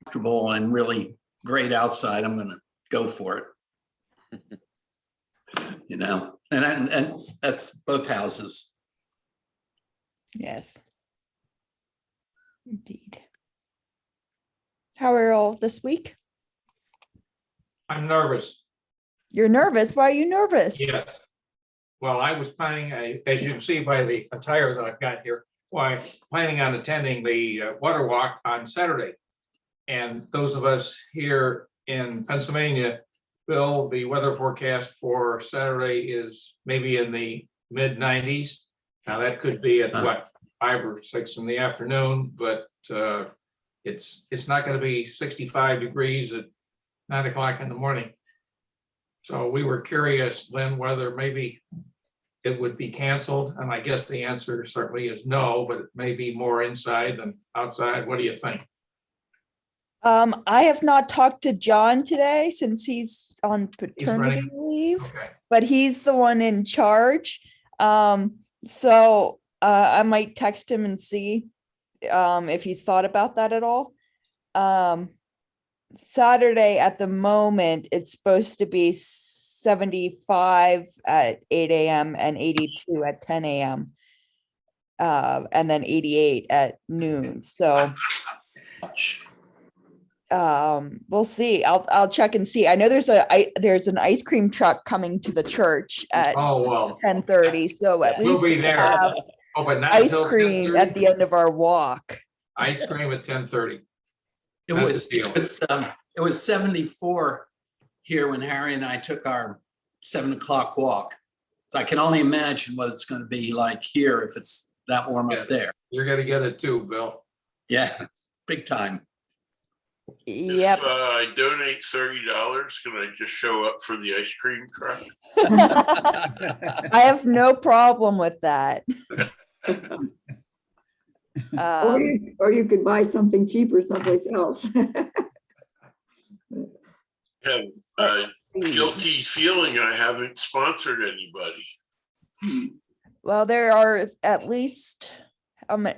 comfortable and really great outside, I'm going to go for it. You know, and that's both houses. Yes. Indeed. How are you all this week? I'm nervous. You're nervous. Why are you nervous? Yes. Well, I was planning, as you can see by the attire that I've got here, planning on attending the water walk on Saturday. And those of us here in Pennsylvania, Bill, the weather forecast for Saturday is maybe in the mid 90s. Now that could be at what, 5 or 6 in the afternoon, but it's not going to be 65 degrees at 9 o'clock in the morning. So we were curious, Lynn, whether maybe it would be canceled. And I guess the answer certainly is no, but it may be more inside than outside. What do you think? I have not talked to John today since he's on paternity leave, Okay. but he's the one in charge. So I might text him and see if he's thought about that at all. Saturday at the moment, it's supposed to be 75 at 8 a.m. and 82 at 10 a.m. And then 88 at noon. So we'll see. I'll check and see. I know there's an ice cream truck coming to the church at 10:30. So at least We'll be we there. have But not ice until cream 10:30? at the end of our walk. Ice cream at 10:30. It was 74 here when Harry and I took our 7 o'clock walk. So I can only imagine what it's going to be like here if it's that warm up there. You're gonna get it too, Bill. Yeah, big time. Yep. If I donate $30, can I just show up for the ice cream truck? I have no problem with that. Or you could buy something cheaper someplace else. Have a guilty feeling I haven't sponsored anybody. Well, there are at least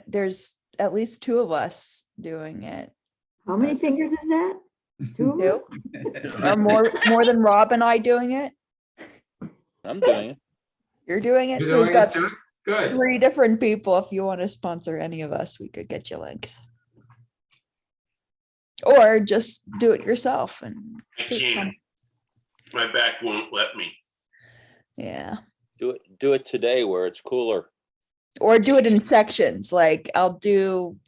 there's at least 2 of us doing it. How many fingers is that? 2 of us? 2 or more than Rob and I doing it. I'm doing it. You're doing it. You're So we've doing got it too? Good. 3 different people. If you want to sponsor any of us, we could get you links. Or just do it yourself and I take can't. some. My back won't let me. Yeah. Do it today where it's cooler. Or do it in sections. Like I'll do,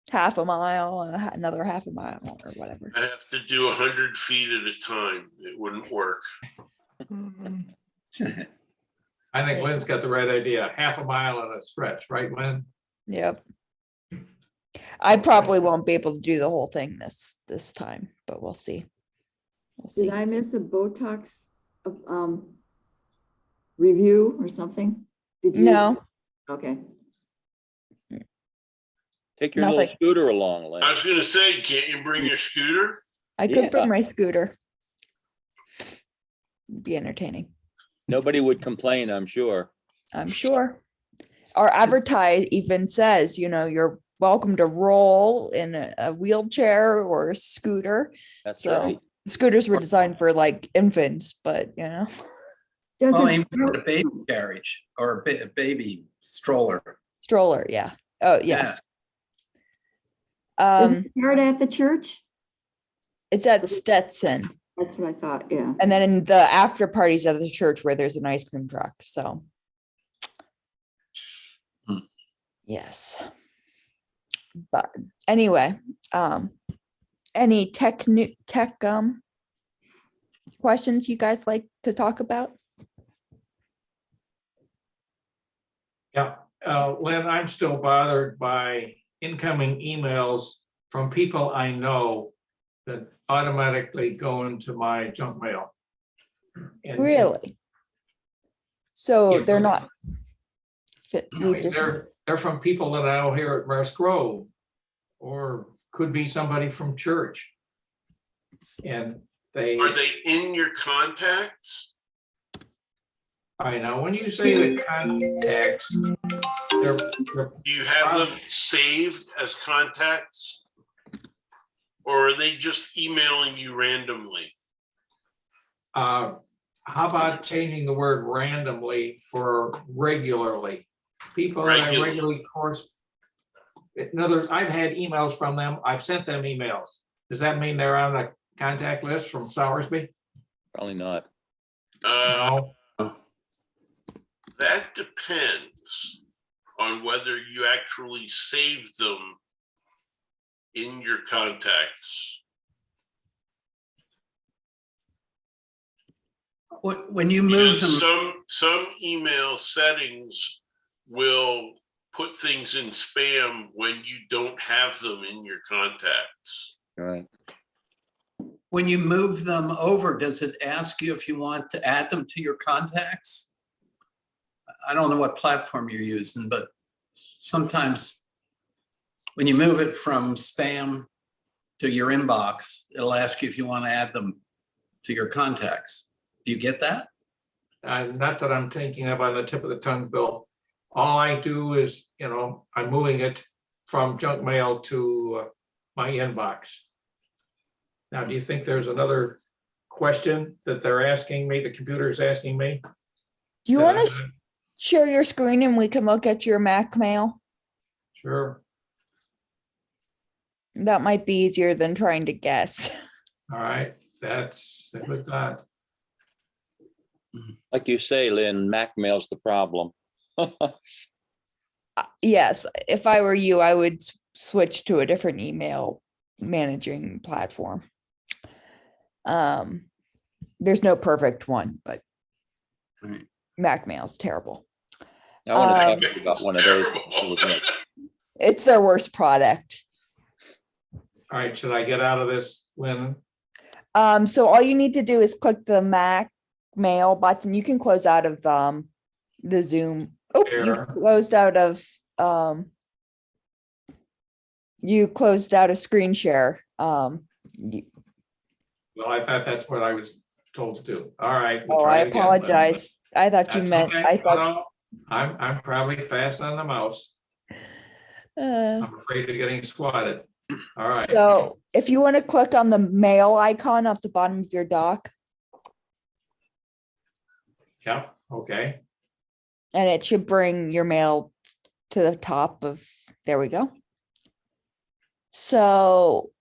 half a mile, another half a mile or whatever. I have to do 100 feet at a time. It wouldn't work. I think Lynn's got the right idea. Half a mile at a stretch, right, Lynn? Yep. I probably won't be able to do the whole thing this time, but we'll see. We'll see. Did I miss a Botox review or something? Did you? No. Okay. Take your little Nothing. scooter along, Lynn. I was going to say, can't you bring your scooter? I could Yeah. bring my scooter. Be entertaining, Nobody would complain, I'm sure. I'm sure. Our advertise even says, you're welcome to roll in a wheelchair or a scooter. That's So right. scooters were designed for like infants, but Does Well, it even smell- a baby carriage or a baby stroller. stroller. Yeah. Oh, Yeah. yes. Is it start at the church? It's at Stetson. That's what I thought, yeah. And then in the after parties at the church where there's an ice cream truck. So. Hmm. Yes. But anyway, any tech questions you guys like to talk about? Yeah, Lynn, I'm still bothered by incoming emails from people I know that automatically go into my junk mail. And- Really? So Yeah. they're not. I mean, they're from people that I know here at Merce Grove, or could be somebody from church. And Are they in your contacts? I know, when you say the contacts, they're Do you have them saved as contacts? Or are they just emailing you randomly? How about changing the word randomly for regularly? People that I Regularly. regularly course. In other words, I've had emails from them. I've sent them emails. Does that mean they're on the contact list from Sowersby? Probably not. No. That depends on whether you actually save them in your contacts. When you move Because them, some email settings will put things in spam when you don't have them in your contacts. All right. when you move them over, does it ask you if you want to add them to your contacts? I don't know what platform you're using, but sometimes when you move it from spam to your inbox, it'll ask you if you want to add them to your contacts. Do you get that? Not that I'm thinking of on the tip of the tongue, Bill. All I do is, I'm moving it from junk mail to my inbox. Now, do you think there's another question that they're asking me, the computer is asking me? Do you want Uh, to share your screen and we can look at your Mac mail? Sure. That might be easier than trying to guess. All right, that's a good thought. Like you say, Lynn, Mac mail's the problem. Yes, if I were you, I would switch to a different email managing platform. There's no perfect one, but Right. Mac mail's terrible. I want to Um, talk to you about one of those. It's their worst product. All right, should I get out of this, Lynn? So all you need to do is click the Mac mail button. You can close out of the Zoom. Oh, you Share. closed out of you closed out a screen share. Well, I thought that's what I was told to do. All right. we'll Oh, try I it again. apologize. I thought you That's meant, okay. I No, thought, no, I'm probably fast on the mouse. I'm afraid of getting swatted. All right. so if you want to click on the mail icon at the bottom of your dock, Yeah, okay. and it should bring your mail to the top of, there we go. So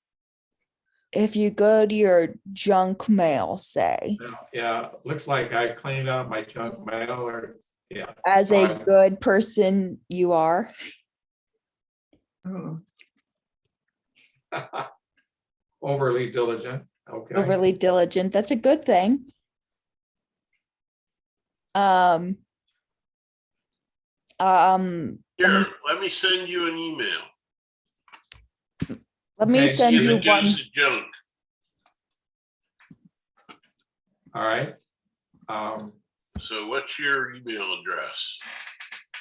if you go to your junk mail, say, Yeah, looks like I cleaned out my junk mail or, yeah. as a Fine. good person you are, Oh, Overly diligent, okay. overly diligent, that's a good thing. Let me- Here, let me send you an email. Let me Okay, send If you it one. goes to junk, All right. so what's your email address?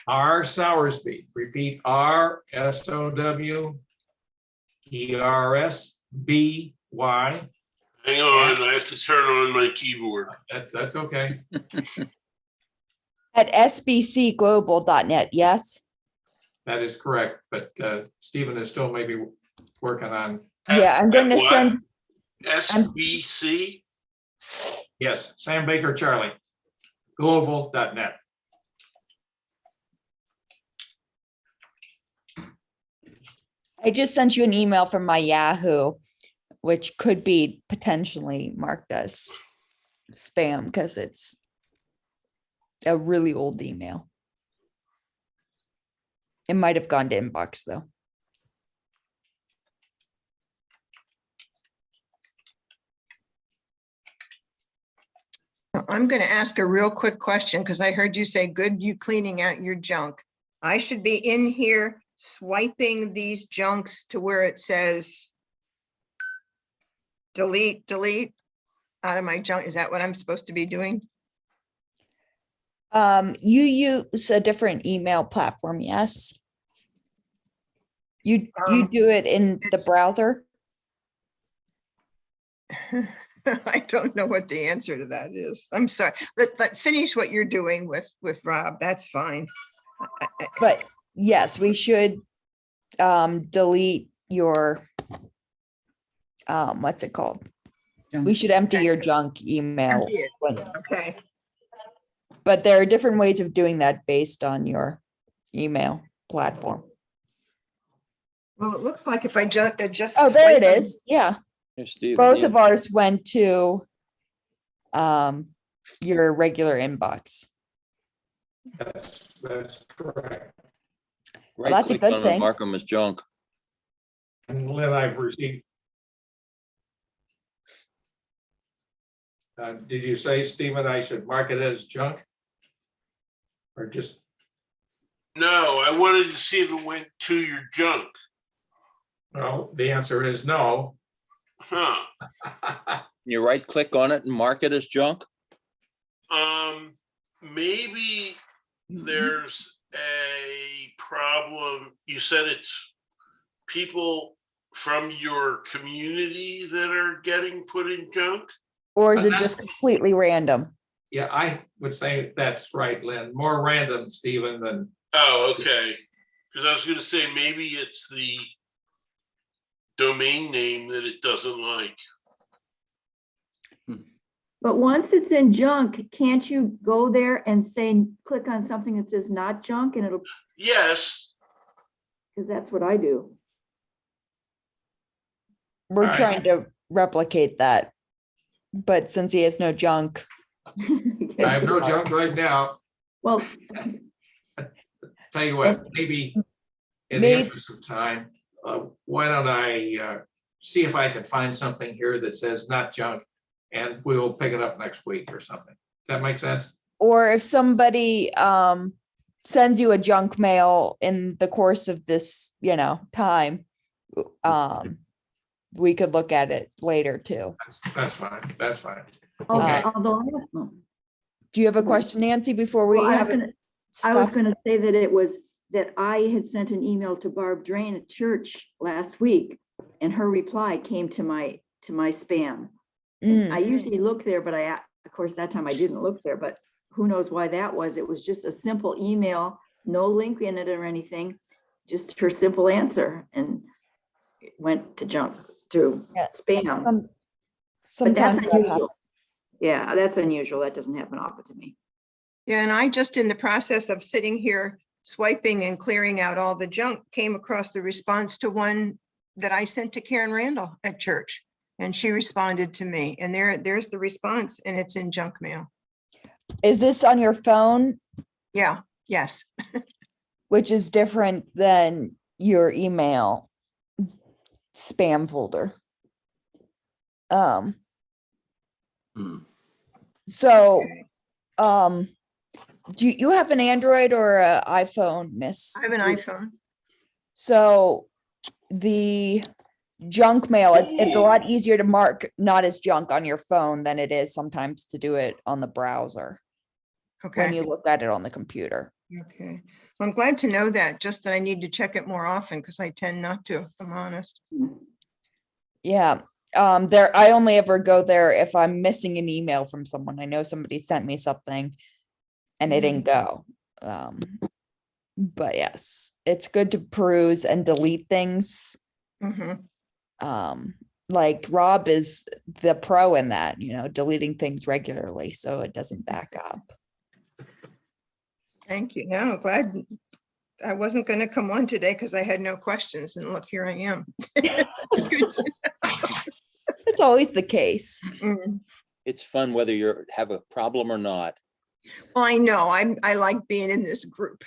R Sowersby, repeat RSOWERSBY. Hang on, I have to turn on my keyboard. That's okay. At sbcglobal.net, yes? That is correct, but Stephen is still maybe working on, Yeah, I'm going to What? send, SBC? yes, Sam Baker Charlie, global.net. I just sent you an email from my Yahoo, which could be potentially marked as spam because it's a really old email. It might have gone to inbox though. I'm going to ask a real quick question because I heard you say, good, you cleaning out your junk. I should be in here swiping these junks to where it says delete, delete out of my junk. Is that what I'm supposed to be doing? You use a different email platform, yes? You do it in the it's- browser? I don't know what the answer to that is. I'm sorry. Let finish what you're doing with Rob. That's fine. But yes, we should delete your what's it called? We should empty your junk email. Empty it. when- Okay, But there are different ways of doing that based on your email platform. well, it looks like if I just. Oh, there it swipe them- is. Yeah. Here, Steve. Both yeah. of ours went to your regular inbox. That's correct. Right that's a click good on 'em and thing. mark them as junk. And Lynn, I've received. Did you say, Stephen, I should mark it as junk? Or just, No, I wanted to see if it went to your junk. well, the answer is no. Huh. You right click on it and mark it as junk? Maybe there's a problem. You said it's people from your community that are getting put in junk? Or is it just completely random? Yeah, I would say that's right, Lynn. More random, Stephen, than, Oh, okay. Because I was going to say maybe it's the domain name that it doesn't like. But once it's in junk, can't you go there and say, click on something that says not junk and it'll, Yes. because that's what I do. We're All right. trying to replicate that. But since he has no junk, I have no junk right now. Well, Tell you what, maybe in the Maybe- interest of time, why don't I see if I can find something here that says not junk, and we'll pick it up next week or something. Does that make sense? or if somebody sends you a junk mail in the course of this, time, we could look at it later too. That's fine, that's fine. although, Okay. Do you have a question, Nancy, before we well, I have was it? gonna, I was Stop? gonna say that it was, that I had sent an email to Barb Drain at church last week, and her reply came to my spam. Mm. I usually look there, but of course, that time I didn't look there, but who knows why that was? It was just a simple email, no link in it or anything, just her simple answer, and it went to junk, to Yeah. spam. Some- But that's Sometimes that unusual. happens. Yeah, that's unusual. That doesn't happen often to me. Yeah, and I just in the process of sitting here swiping and clearing out all the junk came across the response to one that I sent to Karen Randall at church. And she responded to me, and there's the response, and it's in junk mail. Is this on your phone, Yeah, yes. which is different than your email spam folder? Hmm. So, Okay. do you have an Android or an iPhone, Miss? I have an iPhone. So the junk mail, it's a lot easier to mark not as junk on your phone than it is sometimes to do it on the browser when Okay, you look at it on the computer. okay. Well, I'm glad to know that, just that I need to check it more often because I tend not to, if I'm honest. Yeah. I only ever go there if I'm missing an email from someone. I know somebody sent me something and it didn't go. But yes, it's good to peruse and delete things. Mhm. Like Rob is the pro in that, deleting things regularly so it doesn't back up. Thank you. No, glad I wasn't going to come on today because I had no questions, and look, here I am. It's good to- It's always the case. Mm. It's fun whether you have a problem or not. Well, I know, I like being in this group.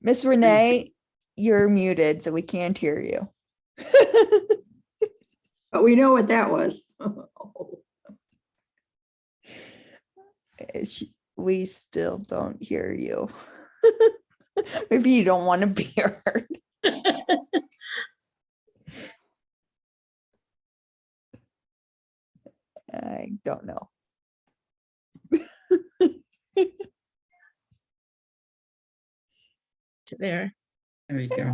Miss Renee, you're muted, so we can't hear you. But we know what that was. We still don't hear you. Maybe you don't want to be heard. I don't know. There we go.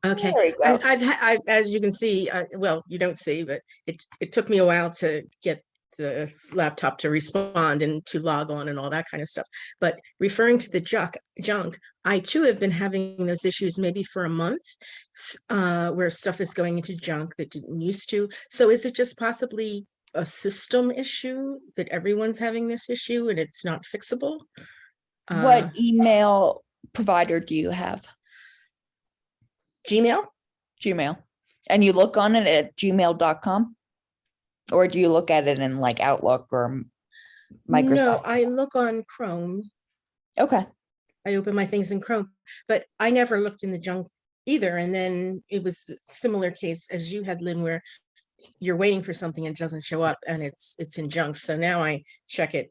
Okay. There we go. As you can see, well, you don't see, but it took me a while to get the laptop to respond and to log on and all that kind of stuff. But referring to the junk, I too have been having those issues maybe for a month, where stuff is going into junk that didn't used to. So is it just possibly a system issue that everyone's having this issue and it's not fixable? What email provider do you have? Gmail? Gmail. And you look on it at gmail.com? Or do you look at it in like Outlook or Microsoft? No, I look on Chrome. Okay. I open my things in Chrome, but I never looked in the junk either. And then it was a similar case as you had, Lynn, where you're waiting for something and it doesn't show up and it's in junk. So now I check it.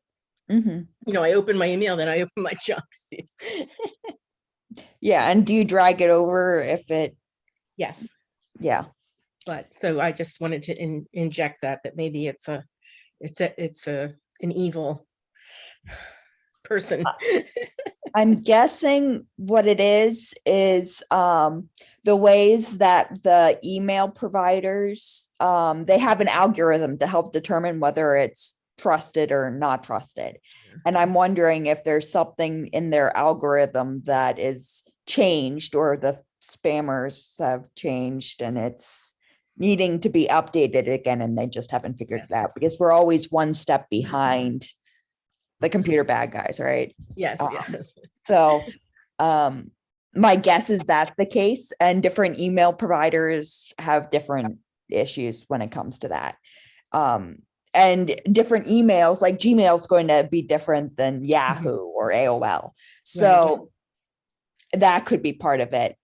Mm-hmm. You know, I open my email, then I open my junk. Yeah. And do you drag it over if it? Yes. Yeah. But so I just wanted to inject that maybe it's an evil person. I'm guessing what it is the ways that the email providers, they have an algorithm to help determine whether it's trusted or not trusted. And I'm wondering if there's something in their algorithm that is changed or the spammers have changed and it's needing to be updated again, and they just haven't figured it out because we're always one step behind the computer bad guys, right? Yes, yes. So my guess is that's the case, and different email providers have different issues when it comes to that. And different emails, like Gmail is going to be different than Yahoo or AOL. So that could be part of it.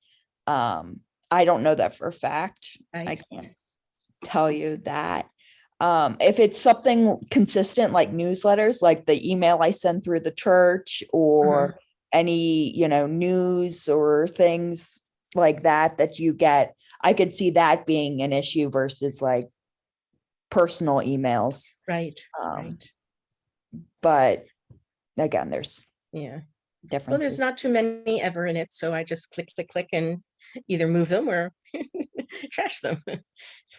I don't know that for a fact. I can't tell you that. If it's something consistent like newsletters, like the email I send through the church or any, news or things like that you get, I could see that being an issue versus like personal emails. Right. Right. But again, there's different. Well, there's not too many ever in it. So I just click and either move them or trash them.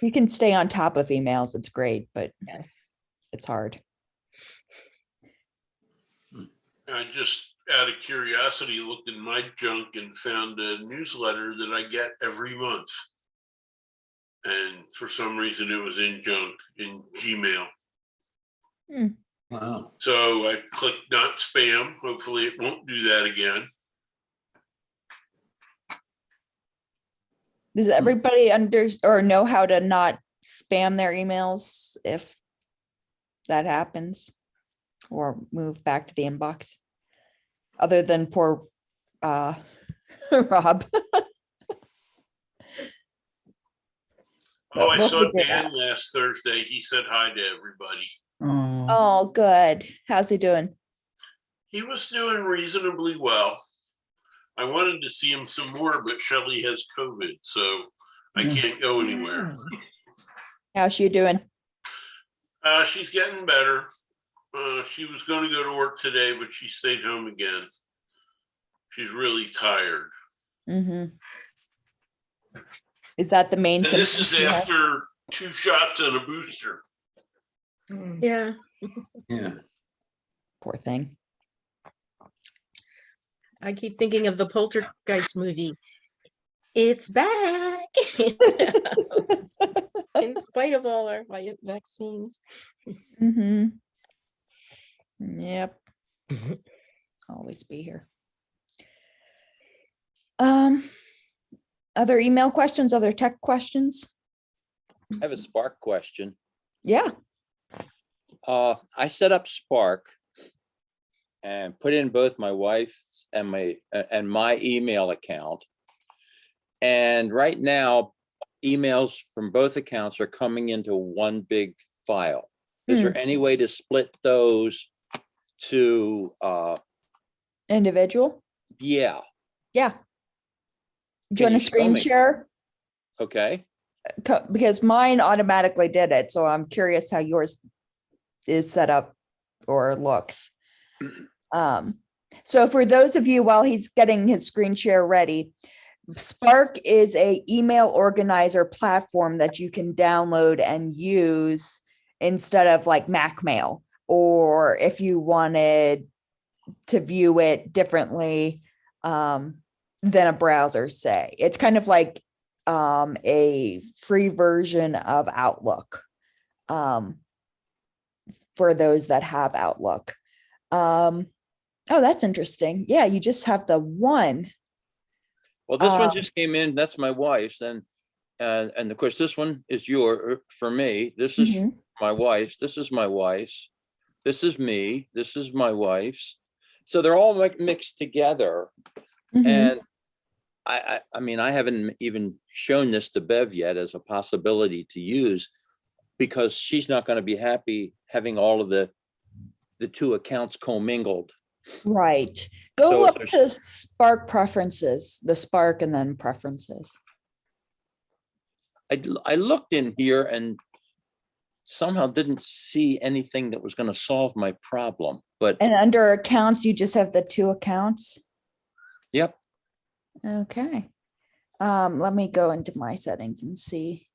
You can stay on top of emails. It's great, but yes, it's hard. I just, out of curiosity, looked in my junk and found a newsletter that I get every month. And for some reason it was in junk in Gmail. Wow. So I clicked not spam. Hopefully it won't do that again. Does everybody know how to not spam their emails if that happens, or move back to the inbox? Other than poor Rob. Oh, I We'll saw figure it Dan out. last Thursday. He said hi to everybody. Oh, good. How's he doing? He was doing reasonably well. I wanted to see him some more, but Shelley has COVID, so I can't go anywhere. How's she doing? She's getting better. She was going to go to work today, but she stayed home again. She's really tired. Mm-hmm. Is that the main And symptom? this is after 2 shots and a booster. Yeah. Yeah. Poor thing. I keep thinking of the Poltergeist movie. It's back. In spite of all our vaccines. Mm-hmm. Yep. Always be here. Other email questions, other tech questions? I have a Spark question. Yeah. I set up Spark and put in both my wife's and my email account. And right now, emails from both accounts are coming into one big file. Is there any way to split those to Individual? Yeah. Yeah. Do you Can want you a screen show me? share? Okay. Because mine automatically did it. So I'm curious how yours is set up or looks. So for those of you, while he's getting his screen share ready, Spark is a email organizer platform that you can download and use instead of like Mac Mail, or if you wanted to view it differently than a browser, say. It's kind of like a free version of Outlook for those that have Outlook. Oh, that's interesting. Yeah, you just have the one. Well, this one just came in. That's my wife's, and of course, this one is for me. This is Mhm. my wife's. This is my wife's. This is me. This is my wife's. So they're all mixed together. Mhm. And I mean, I haven't even shown this to Bev yet as a possibility to use, because she's not going to be happy having all of the two accounts commingled. Right. Go So up there's- to Spark preferences, the Spark and then preferences. I looked in here and somehow didn't see anything that was going to solve my problem, but And under accounts, you just have the two accounts. yep. Okay. Let me go into my settings and see.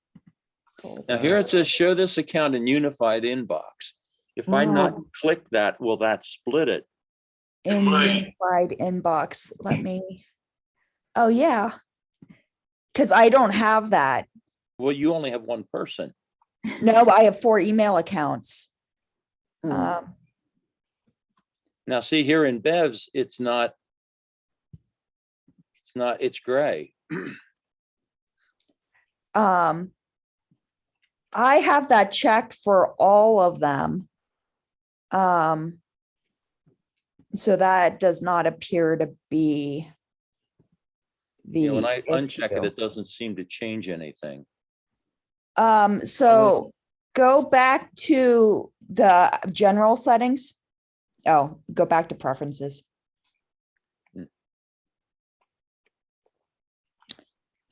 Now here it says, show this account in unified inbox. If I not click that, will that split it? In Right. unified inbox, let me, oh yeah. Because I don't have that. Well, you only have one person. No, I have 4 email accounts. Oh. Now see here in Bev's, it's gray. I have that checked for all of them. So that does not appear to be the When I uncheck it, issue. it doesn't seem to change anything. So go back to the general settings. Oh, go back to preferences. Hmm.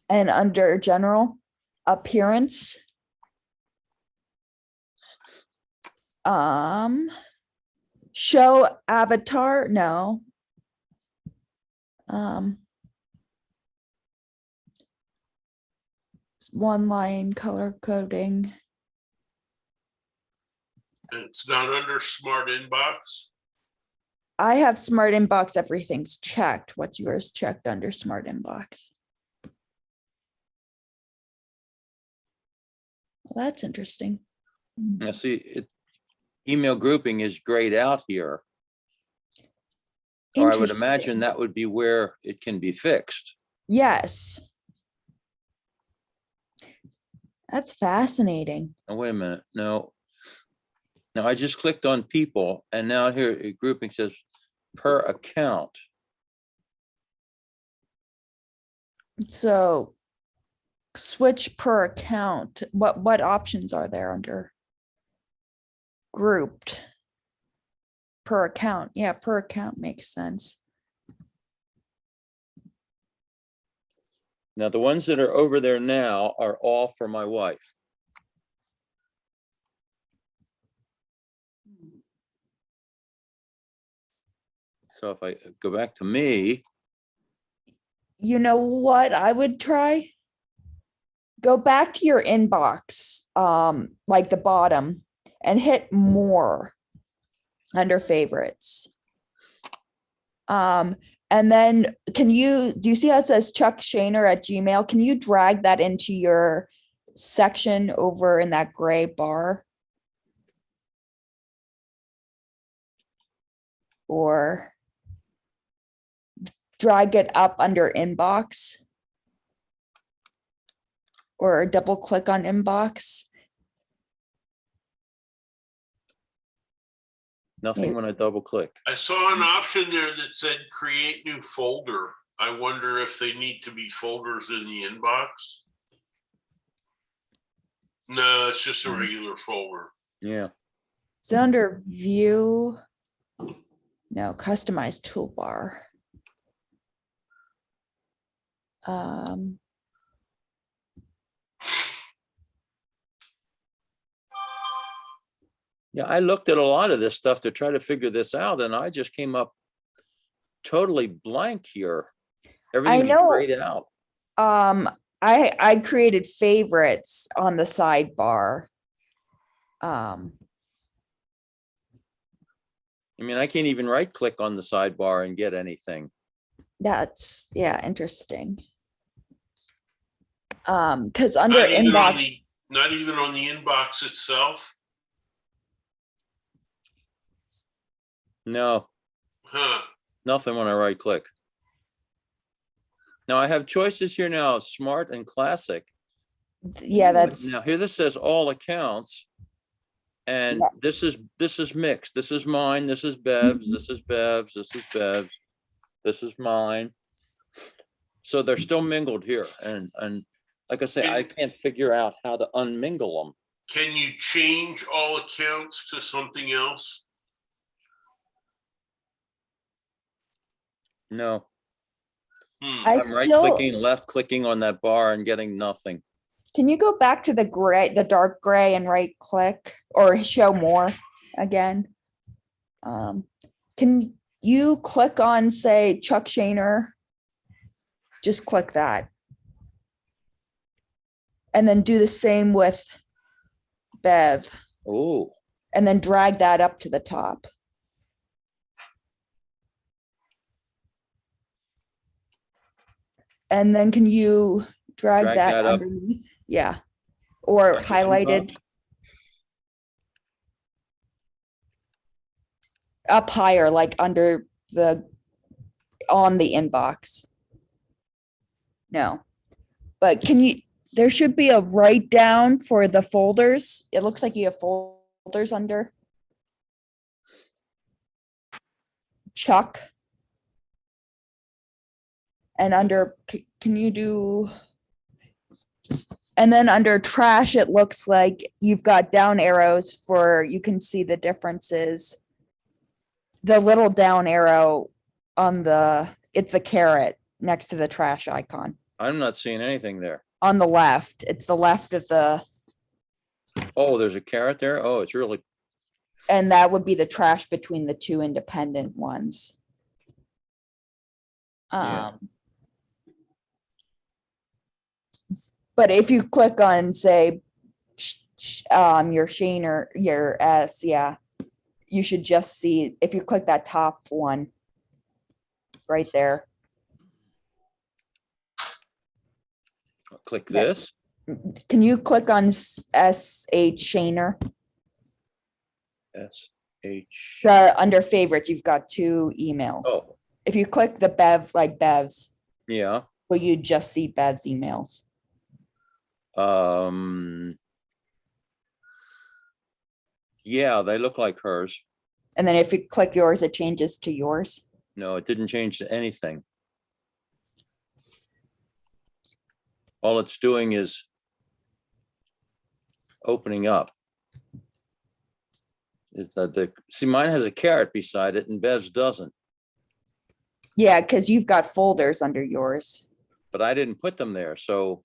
And under general appearance. Show avatar, no. One line color coding. It's not under smart inbox. I have smart inbox, everything's checked. What's yours checked under smart inbox? Well, that's interesting. Now see, email grouping is grayed out here. Or I would Interesting. imagine that would be where it can be fixed. Yes. That's fascinating. Now, wait a minute, no. Now I just clicked on people and now here grouping says per account. So switch per account. What options are there under grouped? Per account. Yeah, per account makes sense. Now the ones that are over there now are all for my wife. So if I go back to me, You know what I would try? Go back to your inbox, like the bottom, and hit more under favorites. And then do you see how it says Chuck Shaner at Gmail? Can you drag that into your section over in that gray bar? Or drag it up under inbox? Or double click on inbox? nothing when I double click. I saw an option there that said create new folder. I wonder if they need to be folders in the inbox. No, it's just a regular folder. Yeah. Is it under view? No, customize toolbar. Yeah, I looked at a lot of this stuff to try to figure this out and I just came up totally blank here. Everything's know. grayed out. I created favorites on the sidebar. Um, I mean, I can't even right click on the sidebar and get anything. that's, yeah, interesting. Because under Not even on inbox, the, not even on the inbox itself? No, Huh, nothing when I right click. Now I have choices here now, smart and classic. yeah, But that's, now here this says all accounts. And Yeah. this is mixed. This is mine, this is Bev's, Mhm. this is Bev's, this is Bev's, this is mine. So they're still mingled here, and like I say, I can't figure out how to unmingle them. can you change all accounts to something else? No, I I'm right still, clicking, left clicking on that bar and getting nothing. can you go back to the gray, the dark gray and right click or show more again? Can you click on, say, Chuck Shaner? Just click that. And then do the same with Bev, Oh, and then drag that up to the top. And then can you drag Drag that that up. underneath? Yeah. Or Like the two highlighted dots? up higher, like under the, on the inbox. No, but can you, there should be a write down for the folders. It looks like you have folders under Chuck. And under, can you do, and then under trash, it looks like you've got down arrows for, you can see the differences. The little down arrow on the, it's a carrot next to the trash icon. I'm not seeing anything there. On the left, it's the left of the, Oh, there's a carrot there. Oh, it's really, and that would be the trash between the two independent ones. Yeah. But if you click on, say, your Shane or your S, yeah, you should just see, if you click that top one right there. click Yeah. this. Can you click on S.H. Shaner? SH. Under favorites, you've got two emails. Oh, If you click the Bev, like Bev's, yeah. will you just see Bev's emails? Yeah, they look like hers. And then if you click yours, it changes to yours. No, it didn't change to anything. All it's doing is opening up. Is that see, mine has a carrot beside it and Bev's doesn't, Yeah, because you've got folders under yours. but I didn't put them there, so.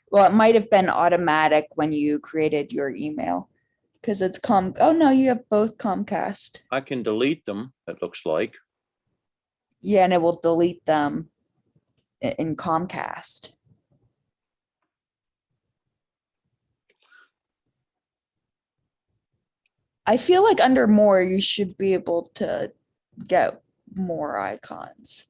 Well, it might have been automatic when you created your email because it's oh no, you have both Comcast. I can delete them, it looks like. Yeah, and it will delete them in Comcast. I feel like under more, you should be able to get more icons.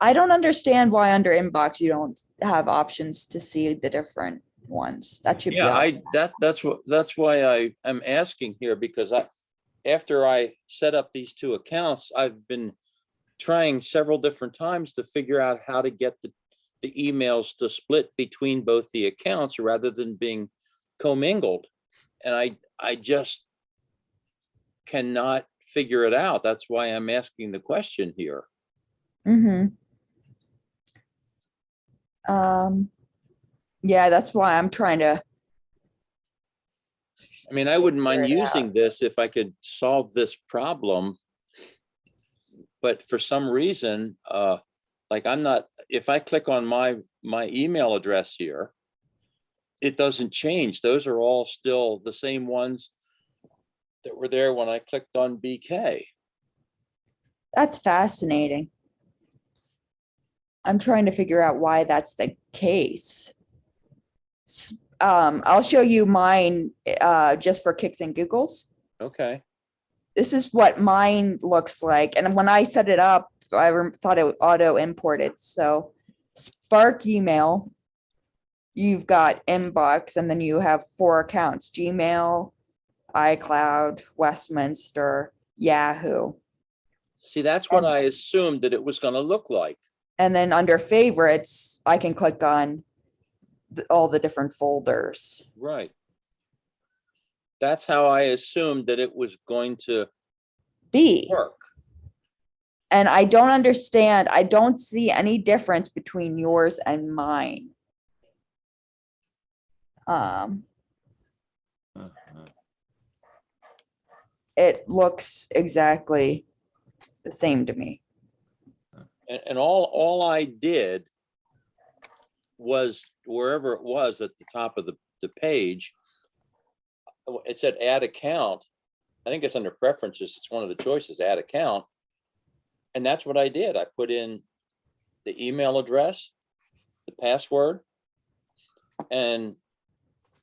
I don't understand why under inbox you don't have options to see the different ones. That should be. Yeah, that's why I am asking here, because after I set up these two accounts, I've been trying several different times to figure out how to get the emails to split between both the accounts rather than being commingled. And I just cannot figure it out. That's why I'm asking the question here. Mm-hmm. Yeah, that's why I'm trying to. I mean, I wouldn't mind Figure it using this if I could solve this problem. But for some reason, like I'm not, if I click on my email address here, it doesn't change. Those are all still the same ones that were there when I clicked on BK. That's fascinating. I'm trying to figure out why that's the case. I'll show you mine, just for kicks and giggles. Okay. This is what mine looks like. And when I set it up, I thought it would auto imported. So Spark email, you've got inbox, and then you have 4 accounts: Gmail, iCloud, Westminster, Yahoo. See, that's what I assumed that it was gonna look like. And then under favorites, I can click on all the different folders. Right. That's how I assumed that it was going to B. work. And I don't understand. I don't see any difference between yours and mine. It looks exactly the same to me. And all I did was wherever it was at the top of the page, it said add account. I think it's under preferences. It's one of the choices, add account. And that's what I did. I put in the email address, the password, and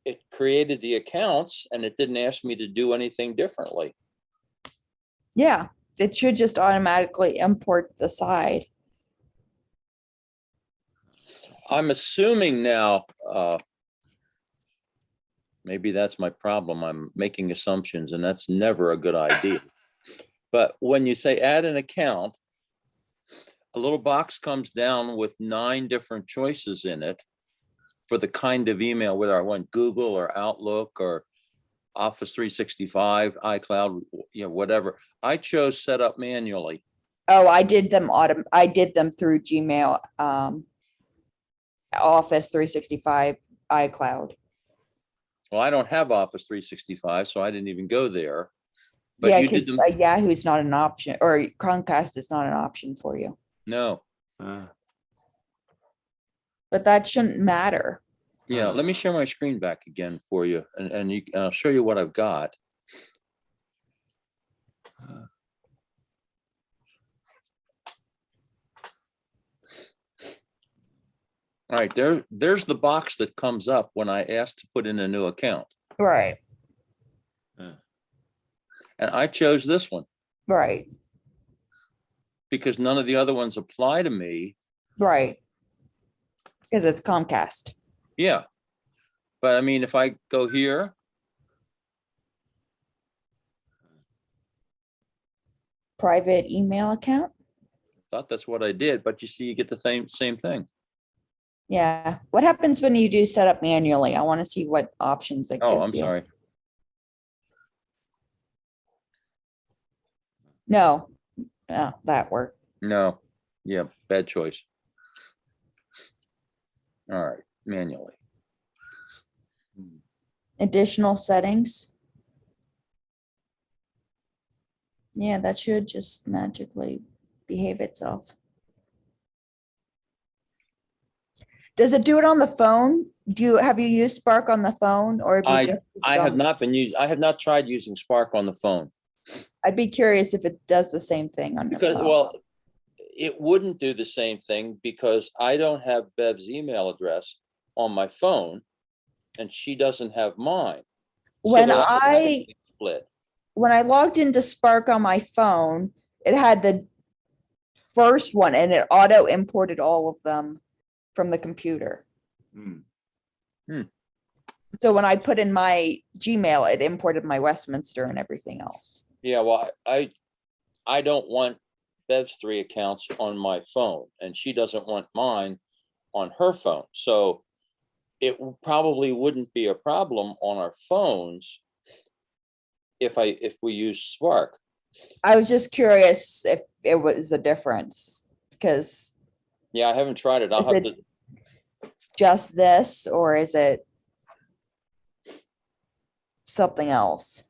it created the accounts, and it didn't ask me to do anything differently. Yeah, it should just automatically import the side. I'm assuming now, maybe that's my problem. I'm making assumptions, and that's never a good idea. But when you say add an account, a little box comes down with 9 different choices in it for the kind of email, whether I want Google or Outlook or Office 365, iCloud, whatever. I chose set up manually. Oh, I did them through Gmail, Office 365, iCloud. Well, I don't have Office 365, so I didn't even go there. But Yeah, you did because them. Yahoo's not an option, or Chromecast is not an option for you. No. But that shouldn't matter. Yeah, let me share my screen back again for you, and I'll show you what I've got. All right, there's the box that comes up when I ask to put in a new account. Right, And I chose this one right, because none of the other ones apply to me. right. Because it's Comcast. Yeah. But I mean, if I go here, Private email account. thought that's what I did, but you see, you get the same thing. Yeah. What happens when you do set up manually? I want to see what options it Oh, gives I'm you. sorry. No, that worked. No, yeah, bad choice. All right, manually. Additional settings. Yeah, that should just magically behave itself. Does it do it on the phone? Have you used Spark on the phone, or have you just used I it have on- not been used. I have not tried using Spark on the phone I'd be curious if it does the same thing on your because, phone. well, it wouldn't do the same thing because I don't have Bev's email address on my phone, and she doesn't have mine. So When they're I automatically split. when I logged into Spark on my phone, it had the first one and it auto imported all of them from the computer. So when I put in my Gmail, it imported my Westminster and everything else. Yeah, well, I don't want Bev's 3 accounts on my phone, and she doesn't want mine on her phone. So it probably wouldn't be a problem on our phones if we use Spark. I was just curious if it was a difference, because Yeah, I haven't tried it. I'll Is have it- to. just this, or is it something else?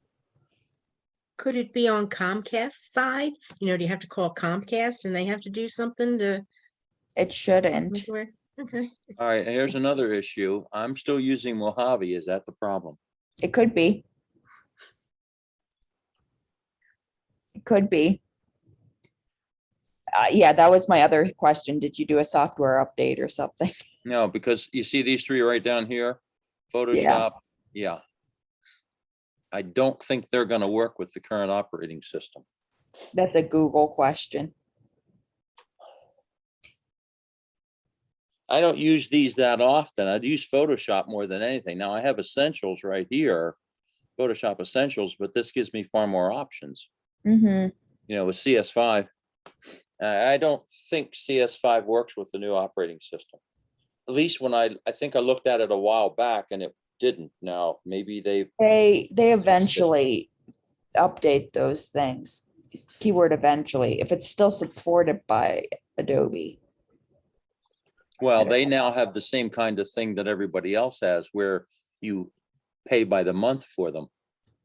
Could it be on Comcast's side? Do you have to call Comcast and they have to do something to? It shouldn't. Okay. All right, and here's another issue. I'm still using Mojave. Is that the problem? It could be. It could be. Yeah, that was my other question. Did you do a software update or something? No, because you see these three right down here, Photoshop, yeah. I don't think they're gonna work with the current operating system. That's a Google question. I don't use these that often. I'd use Photoshop more than anything. Now I have Essentials right here, Photoshop Essentials, but this gives me far more options, Mm-hmm. you know, with CS5. I don't think CS5 works with the new operating system. At least when I think I looked at it a while back and it didn't. Now, maybe They eventually update those things. Keyword eventually, if it's still supported by Adobe. well, they now have the same kind of thing that everybody else has where you pay by the month for them.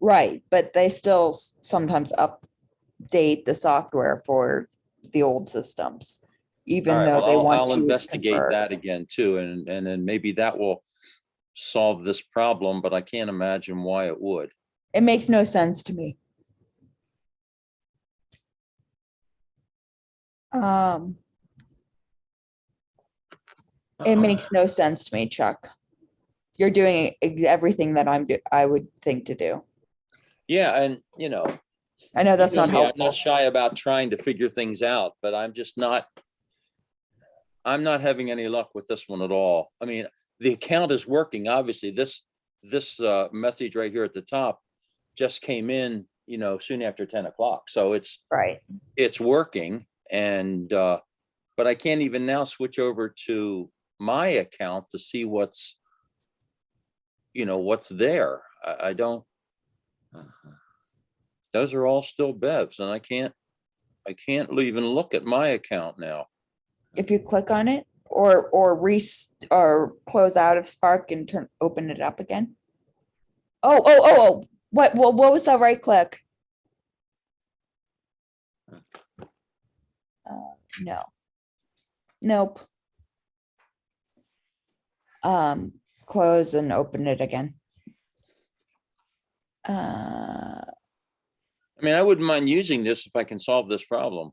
Right, but they still sometimes update the software for the old systems, All even right, though well, they want I'll you to investigate convert. that again too, and then maybe that will solve this problem, but I can't imagine why it would. It makes no sense to me. It makes no sense to me, Chuck. You're doing everything that I would think to do. Yeah, and you know, I know that's not I'm not helpful. shy about trying to figure things out, but I'm not having any luck with this one at all. I mean, the account is working. Obviously, this message right here at the top just came in, you know, soon after 10 o'clock. So Right. it's working. And but I can't even now switch over to my account to see what's there. I don't. Those are all still Bev's, and I can't even look at my account now. If you click on it or close out of Spark and open it up again. Oh. What was that right click? No. Nope. Close and open it again. I mean, I wouldn't mind using this if I can solve this problem.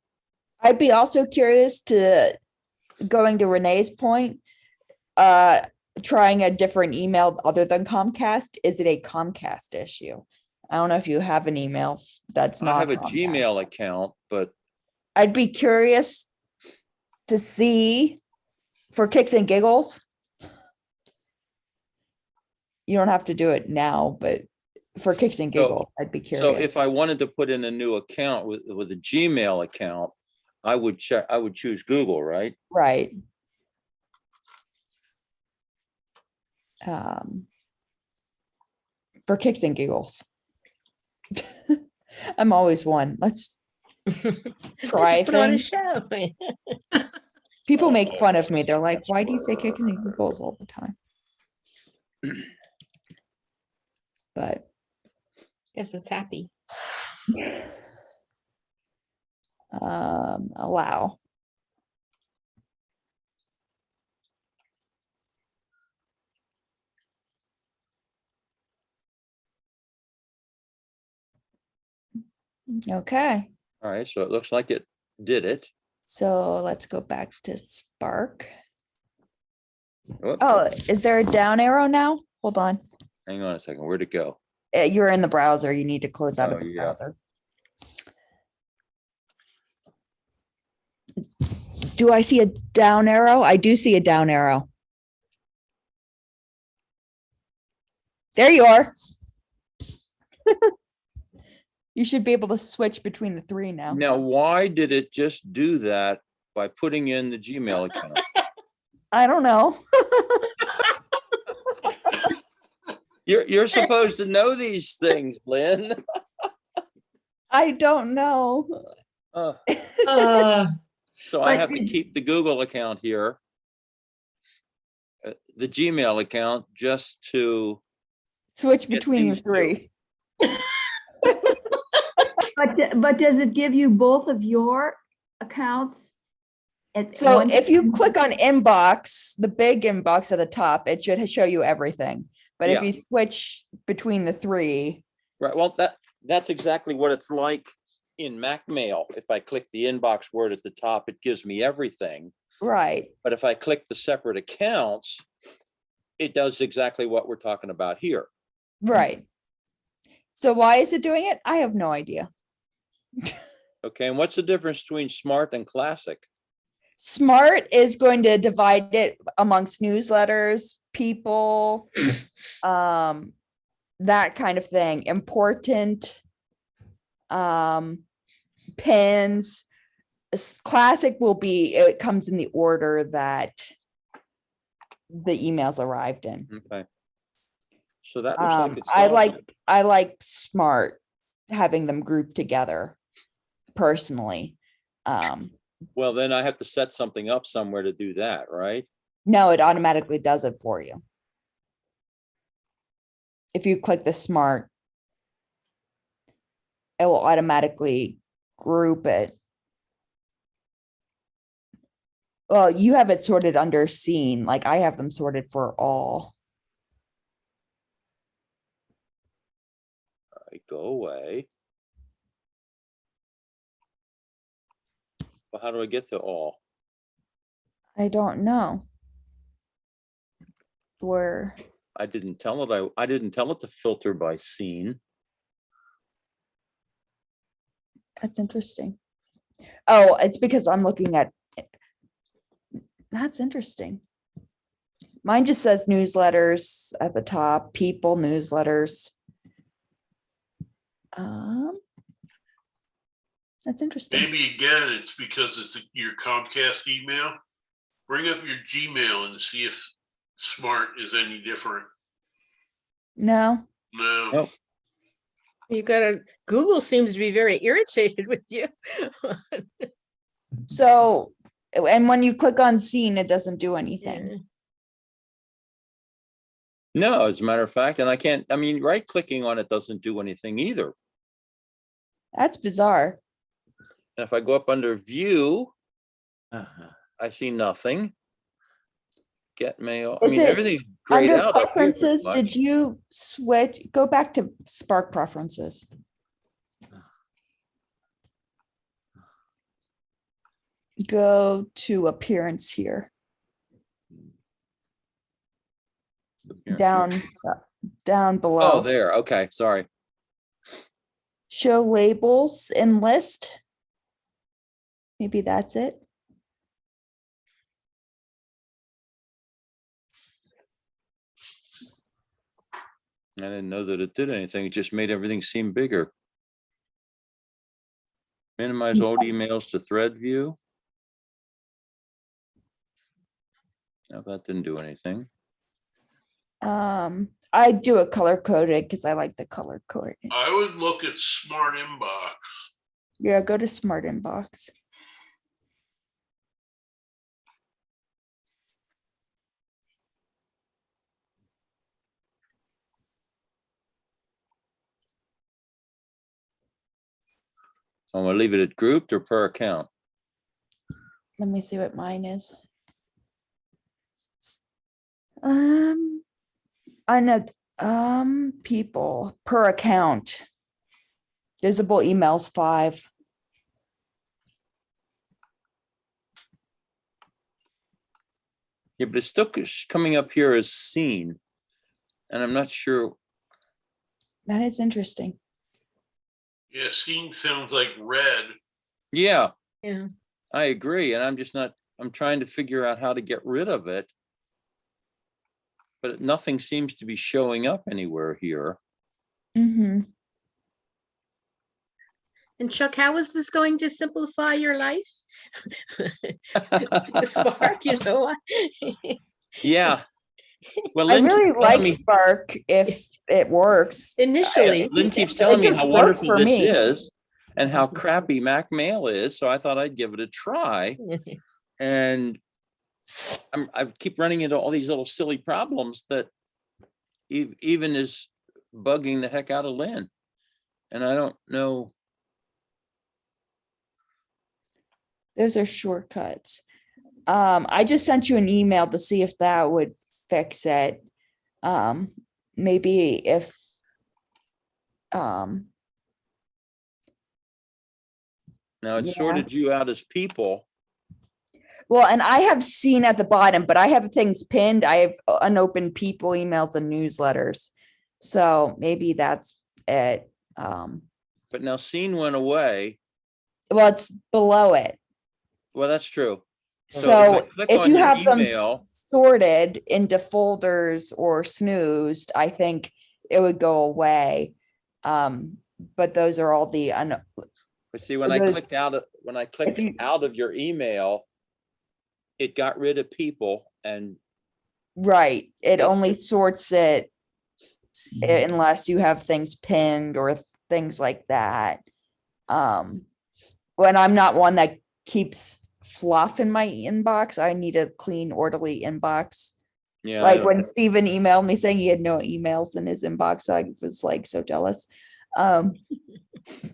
I'd be also curious to, going to Renee's point, trying a different email other than Comcast. Is it a Comcast issue? I don't know if you have an email that's I not have a Comcast. Gmail account, but I'd be curious to see, for kicks and giggles. You don't have to do it now, but for kicks and giggles, I'd be so curious. if I wanted to put in a new account with a Gmail account, I would choose Google, right? Right. For kicks and giggles. I'm always one. Let's try Let's put on a things. show. People make fun of me. They're like, why do you say kicks and giggles all the time? But Guess it's happy. allow. Okay, All right, so it looks like it did it. so let's go back to Spark. Whoop, Oh, is there a down arrow now? Hold on. hang on a second, where'd it go? You're in the browser. You need to close out Oh, of the yeah. browser. Do I see a down arrow? I do see a down arrow. There you are. You should be able to switch between the three now. Now, why did it just do that by putting in the Gmail account? I don't know. You're supposed to know these things, Lynn. I don't know. So I have to keep the Google account here, the Gmail account, just to. Switch Get between the these two. three. But does it give you both of your accounts? So if you click on inbox, the big inbox at the top, it should show you everything. But if Yeah. you switch between the three, Right, well, that's exactly what it's like in Mac Mail, if I click the inbox word at the top, it gives me everything. Right, But if I click the separate accounts, it does exactly what we're talking about here. right. So why is it doing it? I have no idea. Okay, and what's the difference between smart and classic? Smart is going to divide it amongst newsletters, people, that kind of thing. Important, pins. Classic will be, it comes in the order that the emails arrived in. Okay. So that looks like it's. I like smart, having them grouped together personally. Well, then I have to set something up somewhere to do that, right? No, it automatically does it for you. If you click the smart, it will automatically group it. Well, you have it sorted under scene, like I have them sorted for all. All right, go away. Well, how do I get to all? I don't know. Where, I didn't tell it. I didn't tell it to filter by scene. that's interesting. Oh, it's because I'm looking at. That's interesting. Mine just says newsletters at the top, people, newsletters. That's interesting. Maybe again, it's because it's your Comcast email. Bring up your Gmail and see if Smart is any different. No, No. Nope. You gotta, Google seems to be very irritated with you. so, and when you click on scene, it doesn't do anything. Yeah. No, as a matter of fact, and I can't, I mean, right clicking on it doesn't do anything either. That's bizarre. And if I go up under view, I see nothing. Get mail. I Is mean, it everything's grayed Under out up here pretty preferences, much. did you switch, go back to Spark preferences? Go to appearance here, down Oh, below. there. Okay, sorry. Show labels in list. Maybe that's it. I didn't know that it did anything. It just made everything seem bigger. Minimize old emails to thread view. No, that didn't do anything. I do it color coded because I like the color coded. I would look at Smart Inbox. Yeah, go to Smart Inbox. I'm gonna leave it at grouped or per account. Let me see what mine is. I know, people per account. Visible emails 5. Yeah, but it's still coming up here as seen. And I'm not sure. That is interesting. Yeah, scene sounds like red. Yeah, Yeah. I agree. And I'm just not, I'm trying to figure out how to get rid of it. But nothing seems to be showing up anywhere here. Mm-hmm. And Chuck, how is this going to simplify your life? Spark, you know. Yeah. Well, I Lynn keeps really telling like me- Spark if it works. Initially. Lynn keeps telling me just how works wonderful for this me. is and how crappy Mac Mail is. So I thought I'd give it a try. And I keep running into all these little silly problems that even is bugging the heck out of Lynn. And I don't know. Those are shortcuts. I just sent you an email to see if that would fix it. Maybe if Now it Yeah. sorted you out as people. Well, and I have seen at the bottom, but I have things pinned. I have unopened people, emails, and newsletters. So maybe that's it. But now seen went away. Well, it's below it. Well, that's true. So click if on you your have them email- sorted into folders or snoozed, I think it would go away. But those are all the But see, when I those- clicked out of, when I clicked you- out of your email, it got rid of people and right. It Yes. only sorts it unless you have things pinned or things like that. When I'm not one that keeps fluff in my inbox, I need a clean, orderly inbox. yeah. I Like don't- when Steven emailed me saying he had no emails in his inbox, I was like so jealous.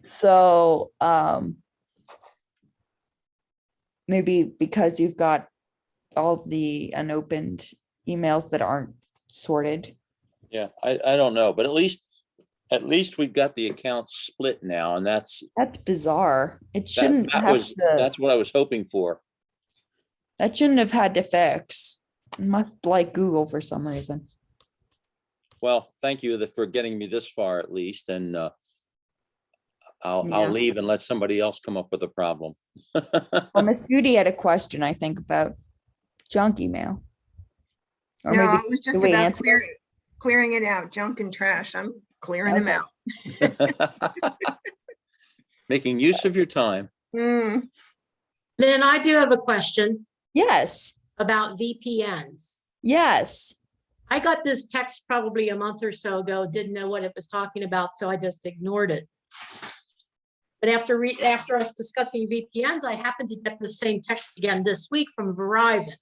So maybe because you've got all the unopened emails that aren't sorted. Yeah, I don't know, but at least we've got the accounts split now, and that's Bizarre. It shouldn't that have was to, that's what I was hoping for. that shouldn't have had to fix. Must like Google for some reason. Well, thank you for getting me this far at least, and I'll Yeah. leave and let somebody else come up with a problem. Well, Miss Judy had a question, I think, about junk email. Or No, maybe it was just do we about answer? clearing it out, junk and trash. I'm clearing them Okay. out. Making use of your time. Hmm. Lynn, I do have a question Yes, about VPNs. yes. I got this text probably a month or so ago, didn't know what it was talking about, so I just ignored it. But after us discussing VPNs, I happened to get the same text again this week from Verizon.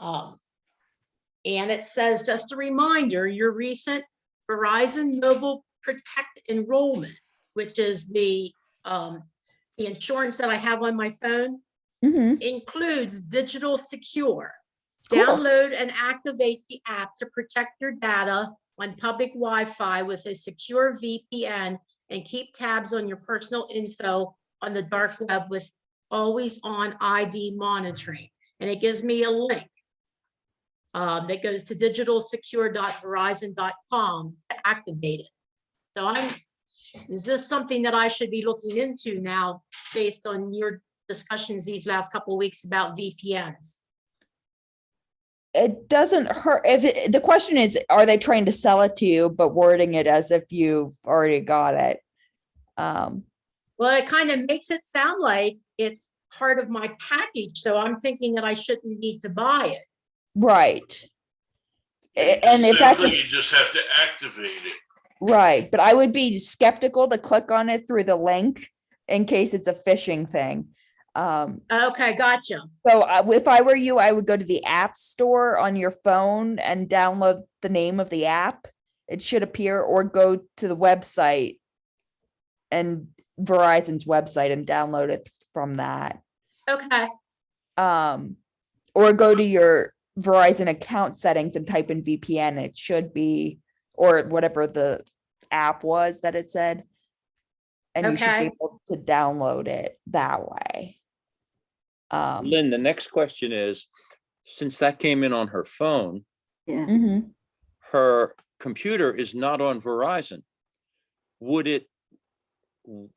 And it says, just a reminder, your recent Verizon Mobile Protect enrollment, which is the insurance that I have on my phone, Mhm. includes Digital Secure. Cool. Download and activate the app to protect your data on public Wi-Fi with a secure VPN and keep tabs on your personal info on the dark web with always on ID monitoring. And it gives me a link that goes to digitalsecure.verizon.com to activate it. So is this something that I should be looking into now based on your discussions these last couple of weeks about VPNs? It doesn't hurt the question is, are they trying to sell it to you, but wording it as if you've already got it? Well, it kind of makes it sound like it's part of my package, so I'm thinking that I shouldn't need to buy it. Right. It And if sounds that's like you just have to activate it. right, but I would be skeptical to click on it through the link in case it's a phishing thing. Okay, gotcha. So if I were you, I would go to the app store on your phone and download the name of the app. It should appear, or go to the website and Verizon's website and download it from that. Okay, Or go to your Verizon account settings and type in VPN. It should be, or whatever the app was that it said. And you should be Okay. able to download it that way. Lynn, the next question is, since that came in on her phone, Yeah. Mhm. her computer is not on Verizon.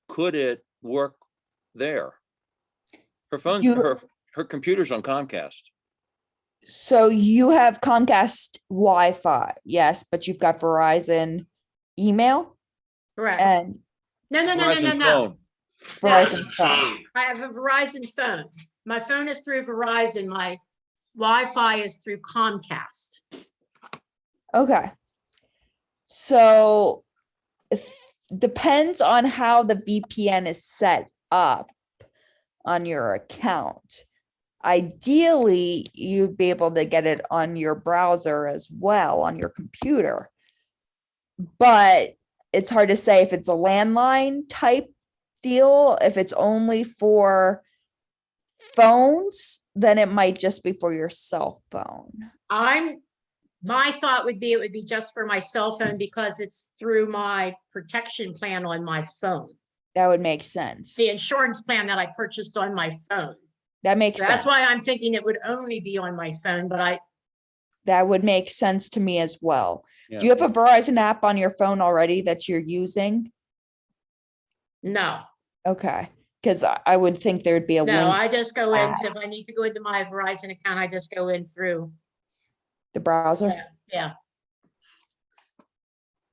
Could it work there? Her phone, You- her computer's on Comcast. So you have Comcast Wi-Fi, yes, but you've got Verizon email correct. and No. Verizon phone. Verizon phone. Phone. I have a Verizon phone. My phone is through Verizon. My Wi-Fi is through Comcast. Okay. So depends on how the VPN is set up on your account. Ideally, you'd be able to get it on your browser as well on your computer. But it's hard to say if it's a landline type deal. If it's only for phones, then it might just be for your cell phone. My thought would be, it would be just for my cell phone because it's through my protection plan on my phone. That would make sense. the insurance plan that I purchased on my phone. That makes So that's sense. why I'm thinking it would only be on my phone, but That would make sense to me as well. Yeah. Do you have a Verizon app on your phone already that you're using? no, Okay, because I would think there'd be a no, link, I just go into, if I need to go into my Verizon account, I just go in through, the browser. yeah.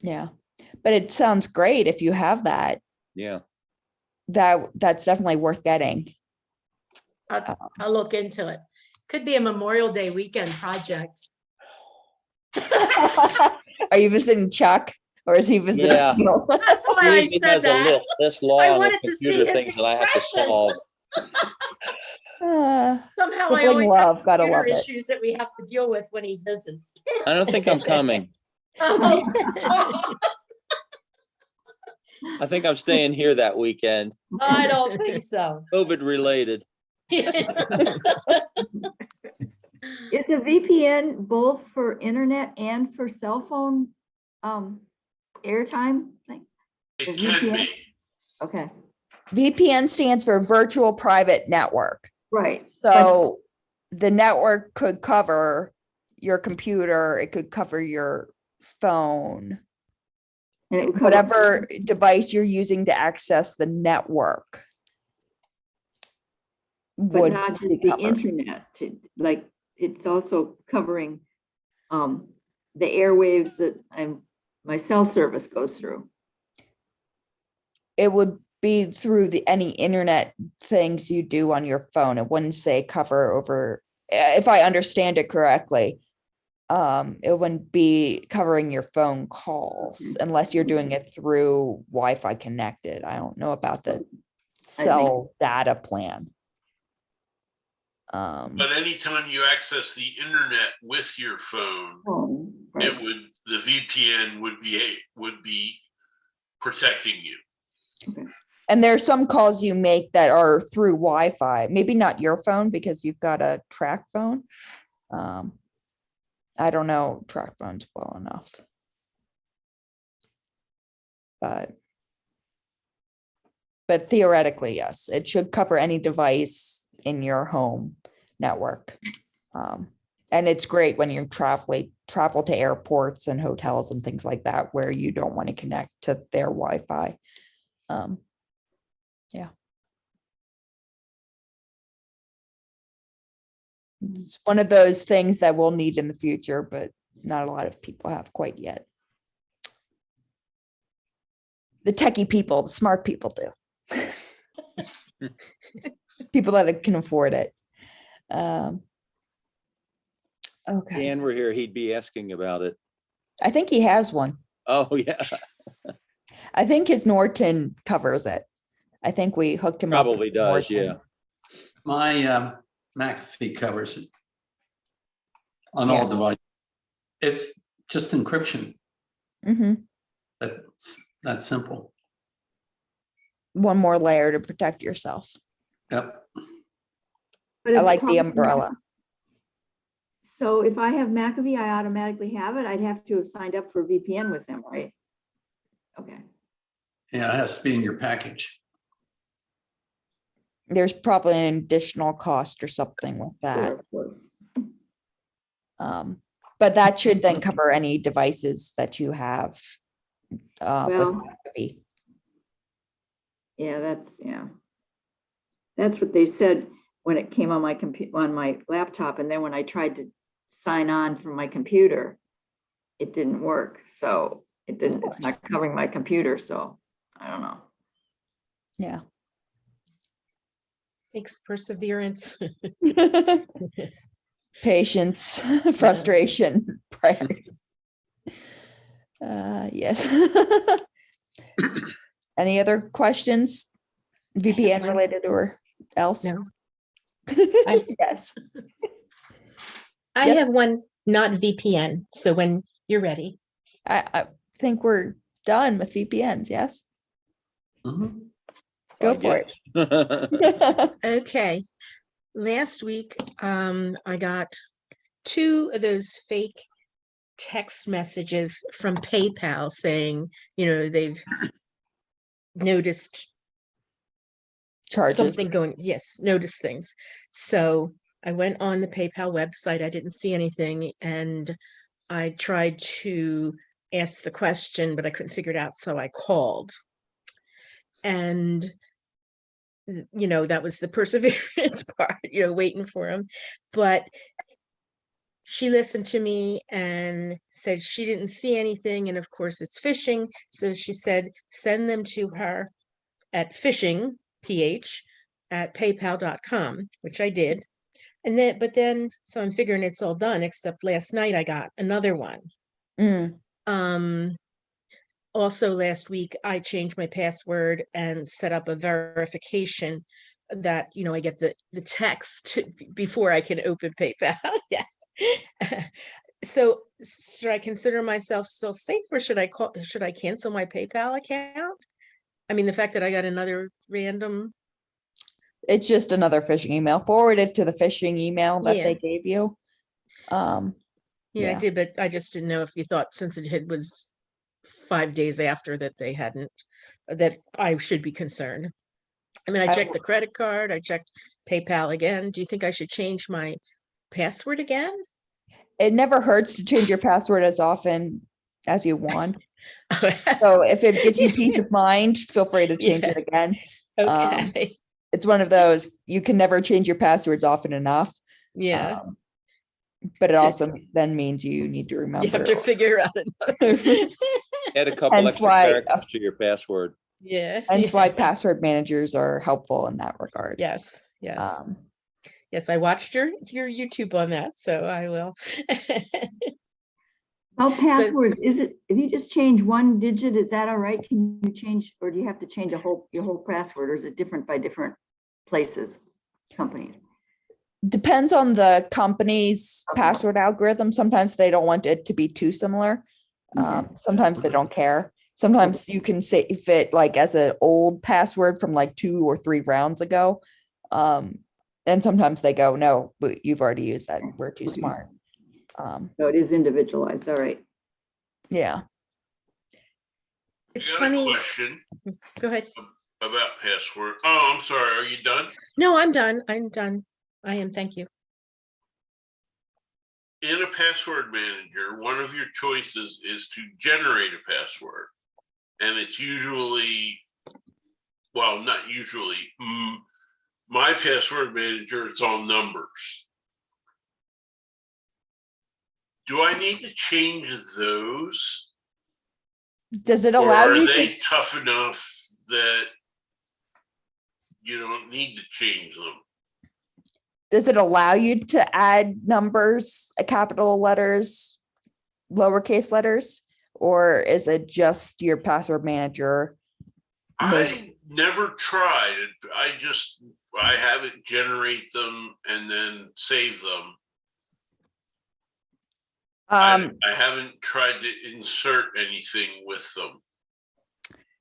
Yeah, but it sounds great if you have that. Yeah. That's definitely worth getting. I'll look into it. Could be a Memorial Day weekend project. Are you visiting Chuck or is he visiting? Yeah. you? That's why He I usually said has a that. list this long of wanted to see computer his things that I have to expression. solve. Somehow I Sibling always have love, gotta computer love it. issues that we have to deal with when he visits. I don't think I'm coming. Oh, stop. I think I'm staying here that weekend, I don't think so. COVID related. Is a VPN both for internet and for cell phone airtime? It can be. Okay, VPN stands for virtual private network. right. So the network could cover your computer, it could cover your phone, And it would cover- whatever device you're using to access the network. But would not be just the covered. internet, like, it's also covering the airwaves that my cell service goes through. It would be through any internet things you do on your phone. It wouldn't say cover over, if I understand it correctly. It wouldn't be covering your phone calls unless you're doing it through Wi-Fi connected. I don't know about the cell data plan. But anytime you access the internet with your phone, Right. the VPN would be protecting you. And there's some calls you make that are through Wi-Fi, maybe not your phone because you've got a track phone. I don't know track phones well enough. But theoretically, yes, it should cover any device in your home network. And it's great when you travel to airports and hotels and things like that, where you don't want to connect to their Wi-Fi. Yeah. It's one of those things that we'll need in the future, but not a lot of people have quite yet. The techie people, the smart people do. People that can afford it. Okay. Dan were here, he'd be asking about it. I think he has one. Oh, yeah, I think his Norton covers it. I think we hooked him up. probably with does, Norton. yeah. My McAfee covers it on all devices. It's just encryption. Mhm. That's simple. One more layer to protect yourself. Yep. But I it's like the called- umbrella. So if I have McAfee, I automatically have it. I'd have to have signed up for VPN with them, right? Okay. Yeah, it has to be in your package. There's probably an additional cost or something with Sure, that. of course. But that should then cover any devices that you have. With Well- McAfee. Yeah, that's what they said when it came on my on my laptop, and then when I tried to sign on from my computer, it didn't work. So it's not covering my computer, so I don't know. Yeah. Takes perseverance. Patience, frustration, prayers. Yes. Any other questions? VPN related or else? No. Yes. I Yes. have one, not VPN. So when you're ready. I think we're done with VPNs. Yes. Mhm. Go for it. it. Okay. Last week, I got 2 of those fake text messages from PayPal saying, they've noticed charges. something going, yes, notice things. So I went on the PayPal website. I didn't see anything, and I tried to ask the question, but I couldn't figure it out. So I called. And that was the perseverance part, waiting for him. But she listened to me and said she didn't see anything. And of course, it's phishing. So she said, send them to her at phishing@paypal.com, which I did. So I'm figuring it's all done, except last night I got another one. Mm. Also last week, I changed my password and set up a verification that, I get the text before I can open PayPal. Yes. So should I consider myself still safe, or should I cancel my PayPal account? I mean, the fact that I got another random. It's just another phishing email. Forward it to the phishing email that Yeah. they gave you. Yeah, I Yeah. did, but I just didn't know if you thought, since was 5 days after, that I should be concerned. I mean, I checked the credit card, I checked PayPal again. Do you think I should change my password again? It never hurts to change your password as often as you want. So if it gives you peace of mind, feel free to change it Yes. again. Okay. It's one of those, you can never change your passwords often enough. Yeah, But it also then means you need to remember. you have to figure out another. Add a couple Hence extra why- characters to your password. Yeah. Hence why yeah. password managers are helpful in that regard. Yes, yes. Um, Yes, I watched your YouTube on that, so I will. About passwords, if you just change one digit, is that all right? Can you change, or do you have to change your whole password, or is it different by different places, companies? Depends on the company's Okay. password algorithm. Sometimes they don't want it to be too similar. Sometimes they don't care. Sometimes you can save it like as an old password from like 2 or 3 rounds ago. And sometimes they go, no, but you've already used that. We're too smart. So it is individualized, all right. Yeah. It's I got funny. a question Go ahead. about password. Oh, I'm sorry. Are you done? No, I'm done. I'm done. I am. Thank you. In a password manager, one of your choices is to generate a password. And it's usually, well, not usually. My password manager, it's all numbers. Do I need to change those? Does it Or allow are you they to, tough enough that you don't need to change them? does it allow you to add numbers, capital letters, lowercase letters? Or is it just your password manager? I never tried it. I have it generate them and then save them. I haven't tried to insert anything with them.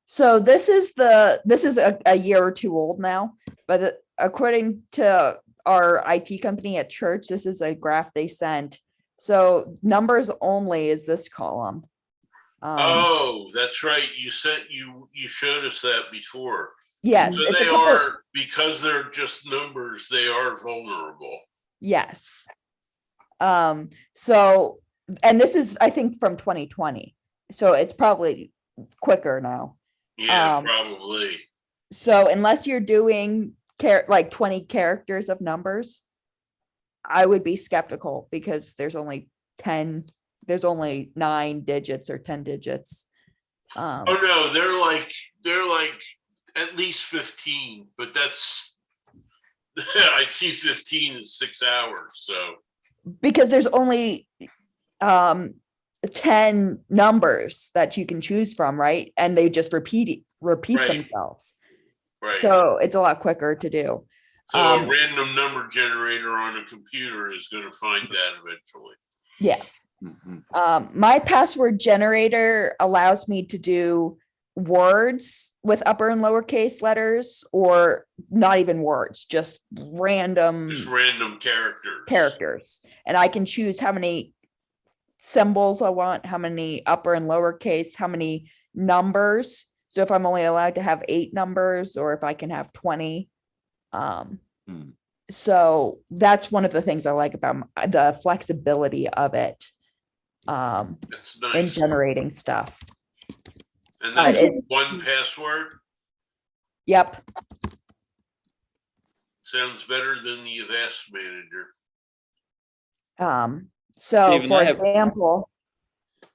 So this is a year or 2 old now, but according to our IT company at church, this is a graph they sent. So numbers only is this column. Oh, that's right. You showed us that before. Yes. So it's a they couple- are, because they're just numbers, they are vulnerable. Yes. So, and this is, I think, from 2020. So it's probably quicker now. Yeah, Um, probably. So unless you're doing like 20 characters of numbers, I would be skeptical because there's only 9 digits or 10 digits. Oh no, they're like at least 15, but that's I see 15 in 6 hours. So Because there's only 10 numbers that you can choose from, right? And they just repeat Right. themselves. right. So it's a lot quicker to do. So a random number generator on a computer is going to find that eventually. Yes. My password generator allows me to do words with upper and lowercase letters, or not even words, just random Just random characters. And I can choose how many symbols I want, how many upper and lowercase, how many numbers. So if I'm only allowed to have 8 numbers, or if I can have 20 Hmm. So that's one of the things I like about the flexibility of it That's in nice. generating stuff. And but that's it- one password. Yep. Sounds better than the Avast manager. So Stephen, for I have- example,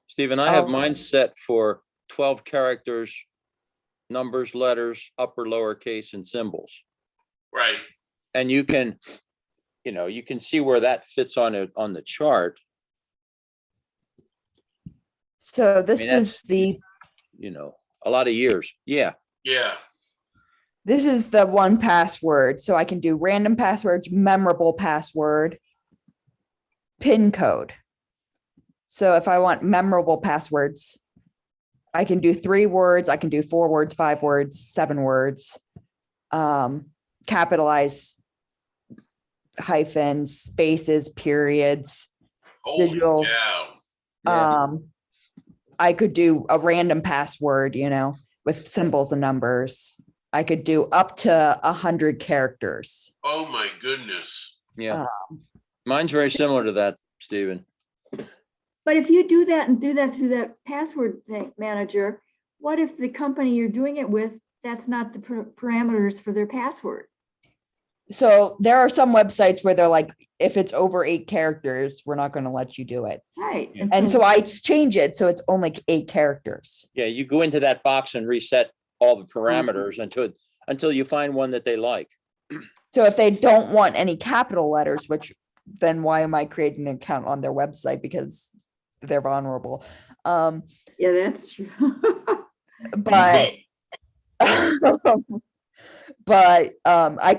Stephen, I have Oh. mine set for 12 characters, numbers, letters, upper, lowercase, and symbols. Right. And you can, you can see where that fits on it on the chart. so this mean, is that's- A lot of years. Yeah. Yeah. this is the one password. So I can do random passwords, memorable password, PIN code. So if I want memorable passwords, I can do 3 words, I can do 4 words, 5 words, 7 words, capitalize hyphens, spaces, periods, Holy Visuals. cow. Yeah. I could do a random password, with symbols and numbers. I could do up to 100 characters. Oh my goodness. Yeah. Mine's very similar to that, Stephen. But if you do that and do that through that password thing, manager, what if the company you're doing it with, that's not the parameters for their password? So there are some websites where they're like, if it's over 8 characters, we're not going to let you do it. Right. Yeah. And so I change it so it's only 8 characters. Yeah, you go into that box and reset all the parameters until you find one that they like. So if they don't want any capital letters, which then why am I creating an account on their website? Because they're vulnerable. Yeah, that's true. But I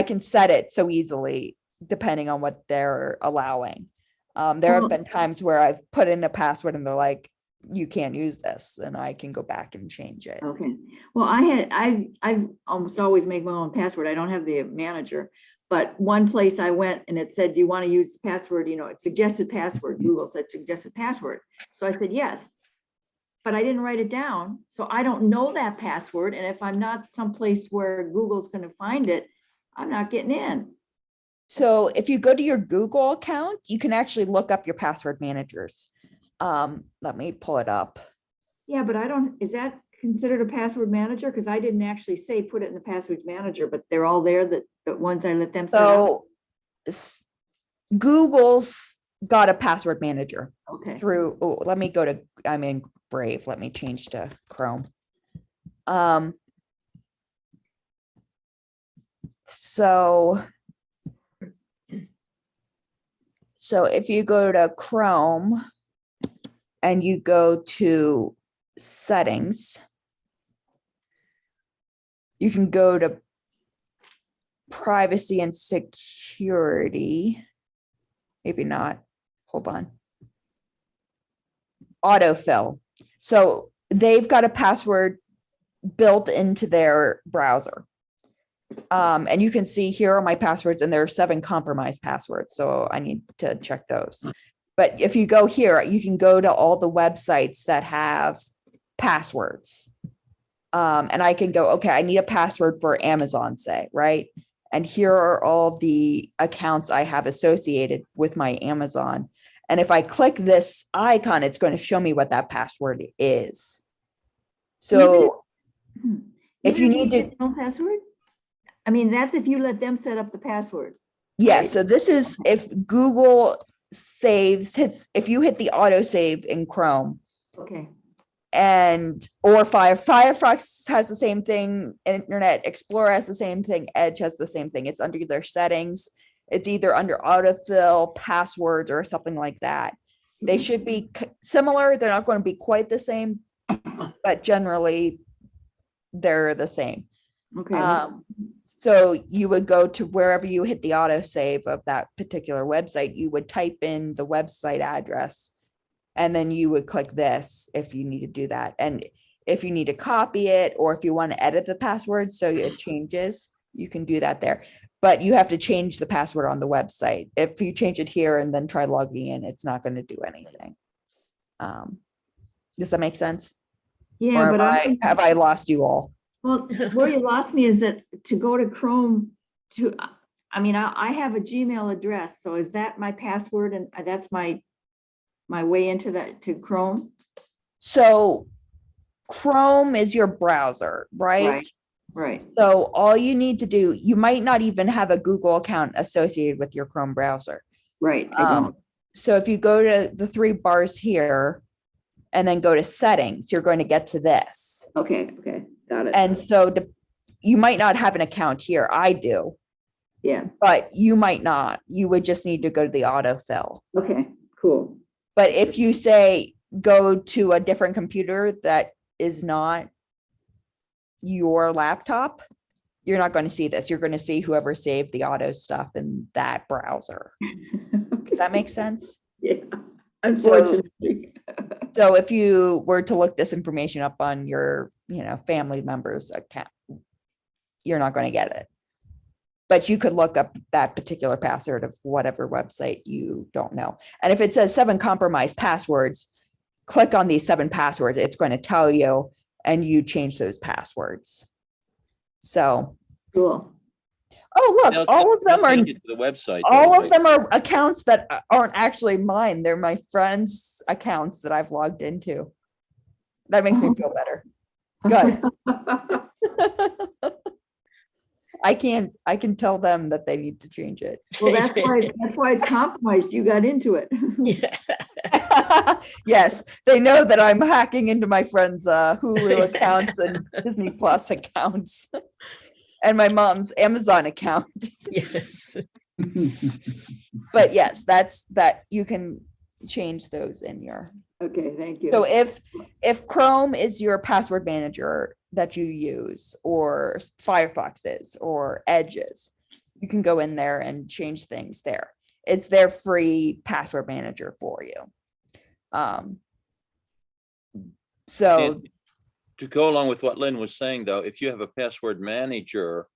can set it so easily depending on what they're allowing. There have been times where I've put in a password and they're like, you can't use this, and I can go back and change it. Okay, well, I almost always make my own password. I don't have the manager, but one place I went and it said, do you want to use the password? It suggested password. Google said suggested password. So I said, yes, but I didn't write it down. So I don't know that password. And if I'm not someplace where Google's going to find it, I'm not getting in. So if you go to your Google account, you can actually look up your password managers. Let me pull it up. Yeah, but is that considered a password manager? Because I didn't actually say put it in the password manager, but they're all there, the ones I let them set up. So Google's got a password manager Okay. through, let me go to, I'm in Brave. Let me change to Chrome. So if you go to Chrome and you go to settings, you can go to privacy and security. Maybe not. Hold on. Autofill. So they've got a password built into their browser. And you can see here are my passwords, and there are 7 compromised passwords. So I need to check those. But if you go here, you can go to all the websites that have passwords. And I can go, okay, I need a password for Amazon, say, right? And here are all the accounts I have associated with my Amazon. And if I click this icon, it's going to show me what that password is. So if you need to, get no password, I mean, that's if you let them set up the password. yeah, right? so this is if Google if you hit the autosave in Chrome, Okay. or Firefox has the same thing, Internet Explorer has the same thing, Edge has the same thing. It's under their settings. It's either under autofill, passwords, or something like that. They should be similar. They're not going to be quite the same, but generally they're the same. Okay. So you would go to wherever you hit the autosave of that particular website, you would type in the website address, and then you would click this if you need to do that. And if you need to copy it, or if you want to edit the password so it changes, you can do that there. But you have to change the password on the website. If you change it here and then try logging in, it's not going to do anything. Does that make sense? Yeah, Or but have I lost you all? well, where you lost me is that to go to Chrome to, I mean, I have a Gmail address, so is that my password and that's my way into that, to Chrome? So Chrome is your browser, right? Right, So all you need to do, you might not even have a Google account associated with your Chrome browser. right. I don't. So if you go to the three bars here and then go to settings, you're going to get to this. Okay, got it. And so you might not have an account here. I do, Yeah, but you might not. You would just need to go to the autofill. okay, cool. But if you say go to a different computer that is not your laptop, you're not going to see this. You're going to see whoever saved the auto stuff in that browser. Does that make sense? Yeah, unfortunately. So if you were to look this information up on your, family member's account, you're not going to get it. But you could look up that particular password of whatever website you don't know. And if it says 7 compromised passwords, click on these 7 passwords. It's going to tell you, and you change those passwords. So, Cool. oh, look, They'll- all of them they'll are take you to the website. all though, of them are accounts that aren't actually mine. They're my friends' accounts that I've logged into. That makes me feel better. Good. I can tell them that they need to change it. Well, that's why it's compromised. You got into it. Yeah. Yes, they know that I'm hacking into my friends' Hulu accounts and Disney Plus accounts and my mom's Amazon account. Yes. But yes, that you can change those in your. Okay, thank you. So if Chrome is your password manager that you use, or Firefox is, or Edge is, you can go in there and change things there. It's their free password manager for you. So And to go along with what Lynn was saying, though, if you have a password manager,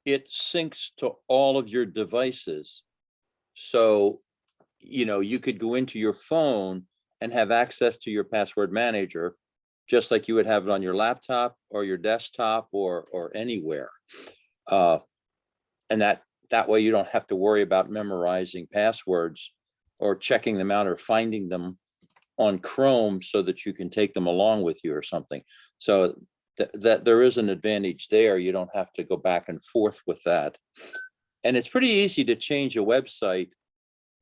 it syncs to all of your devices. So, you could go into your phone and have access to your password manager, just like you would have it on your laptop or your desktop or anywhere. And that way you don't have to worry about memorizing passwords or checking them out or finding them on Chrome so that you can take them along with you or something. So that there is an advantage there. You don't have to go back and forth with that. And it's pretty easy to change a website,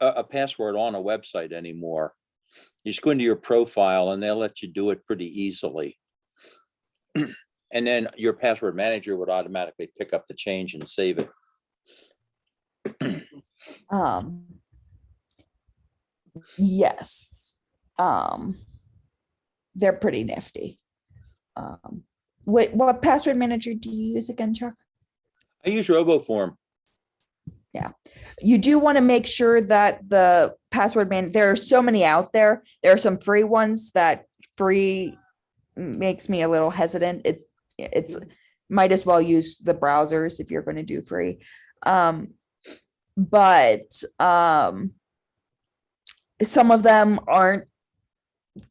a password on a website anymore. You just go into your profile and they'll let you do it pretty easily. And then your password manager would automatically pick up the change and save it. yes, they're pretty nifty. What password manager do you use again, Chuck? I use RoboForm. Yeah, you do want to make sure that the password there are so many out there. There are some free ones that free makes me a little hesitant. It's might as well use the browsers if you're going to do free. But some of them aren't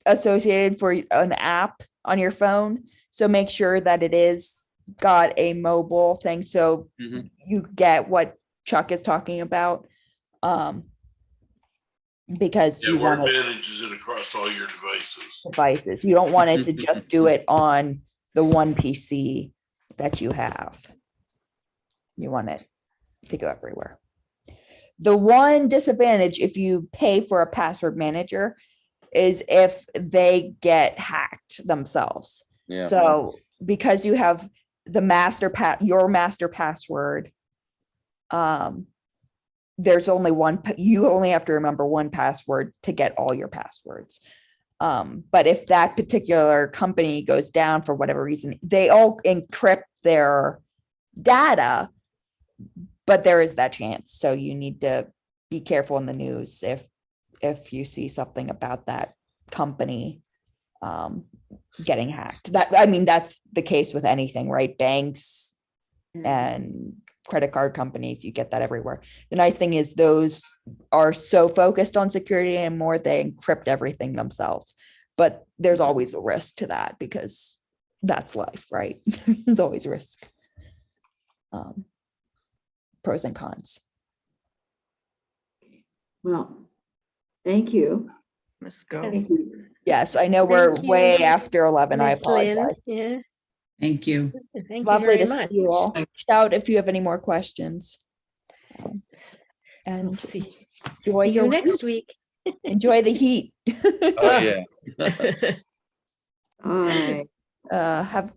associated for an app on your phone. So make sure that it is got a mobile thing. So you get what Chuck is talking about. Because you Word want manages it across all your devices. You don't want it to just do it on the one PC that you have. You want it to go everywhere. The one disadvantage if you pay for a password manager is if they get hacked themselves. Yeah. So because you have the your master password, there's only you only have to remember one password to get all your passwords. But if that particular company goes down for whatever reason, they all encrypt their data, but there is that chance. So you need to be careful in the news if you see something about that company getting hacked. That's the case with anything, right? Banks and credit card companies, you get that everywhere. The nice thing is those are so focused on security and more, they encrypt everything themselves. But there's always a risk to that because that's life, right? There's always risk. pros and cons. Well, thank you. Must go. Thank you. Yes, I know we're Thank you, way after 11. I Miss Lynn. apologize. Yeah, Thank you. thank you Lovely very to much. see you all. Shout if you have any more questions. We'll And see. enjoy See you your next week. enjoy the heat. Oh, yeah. Bye. Bye.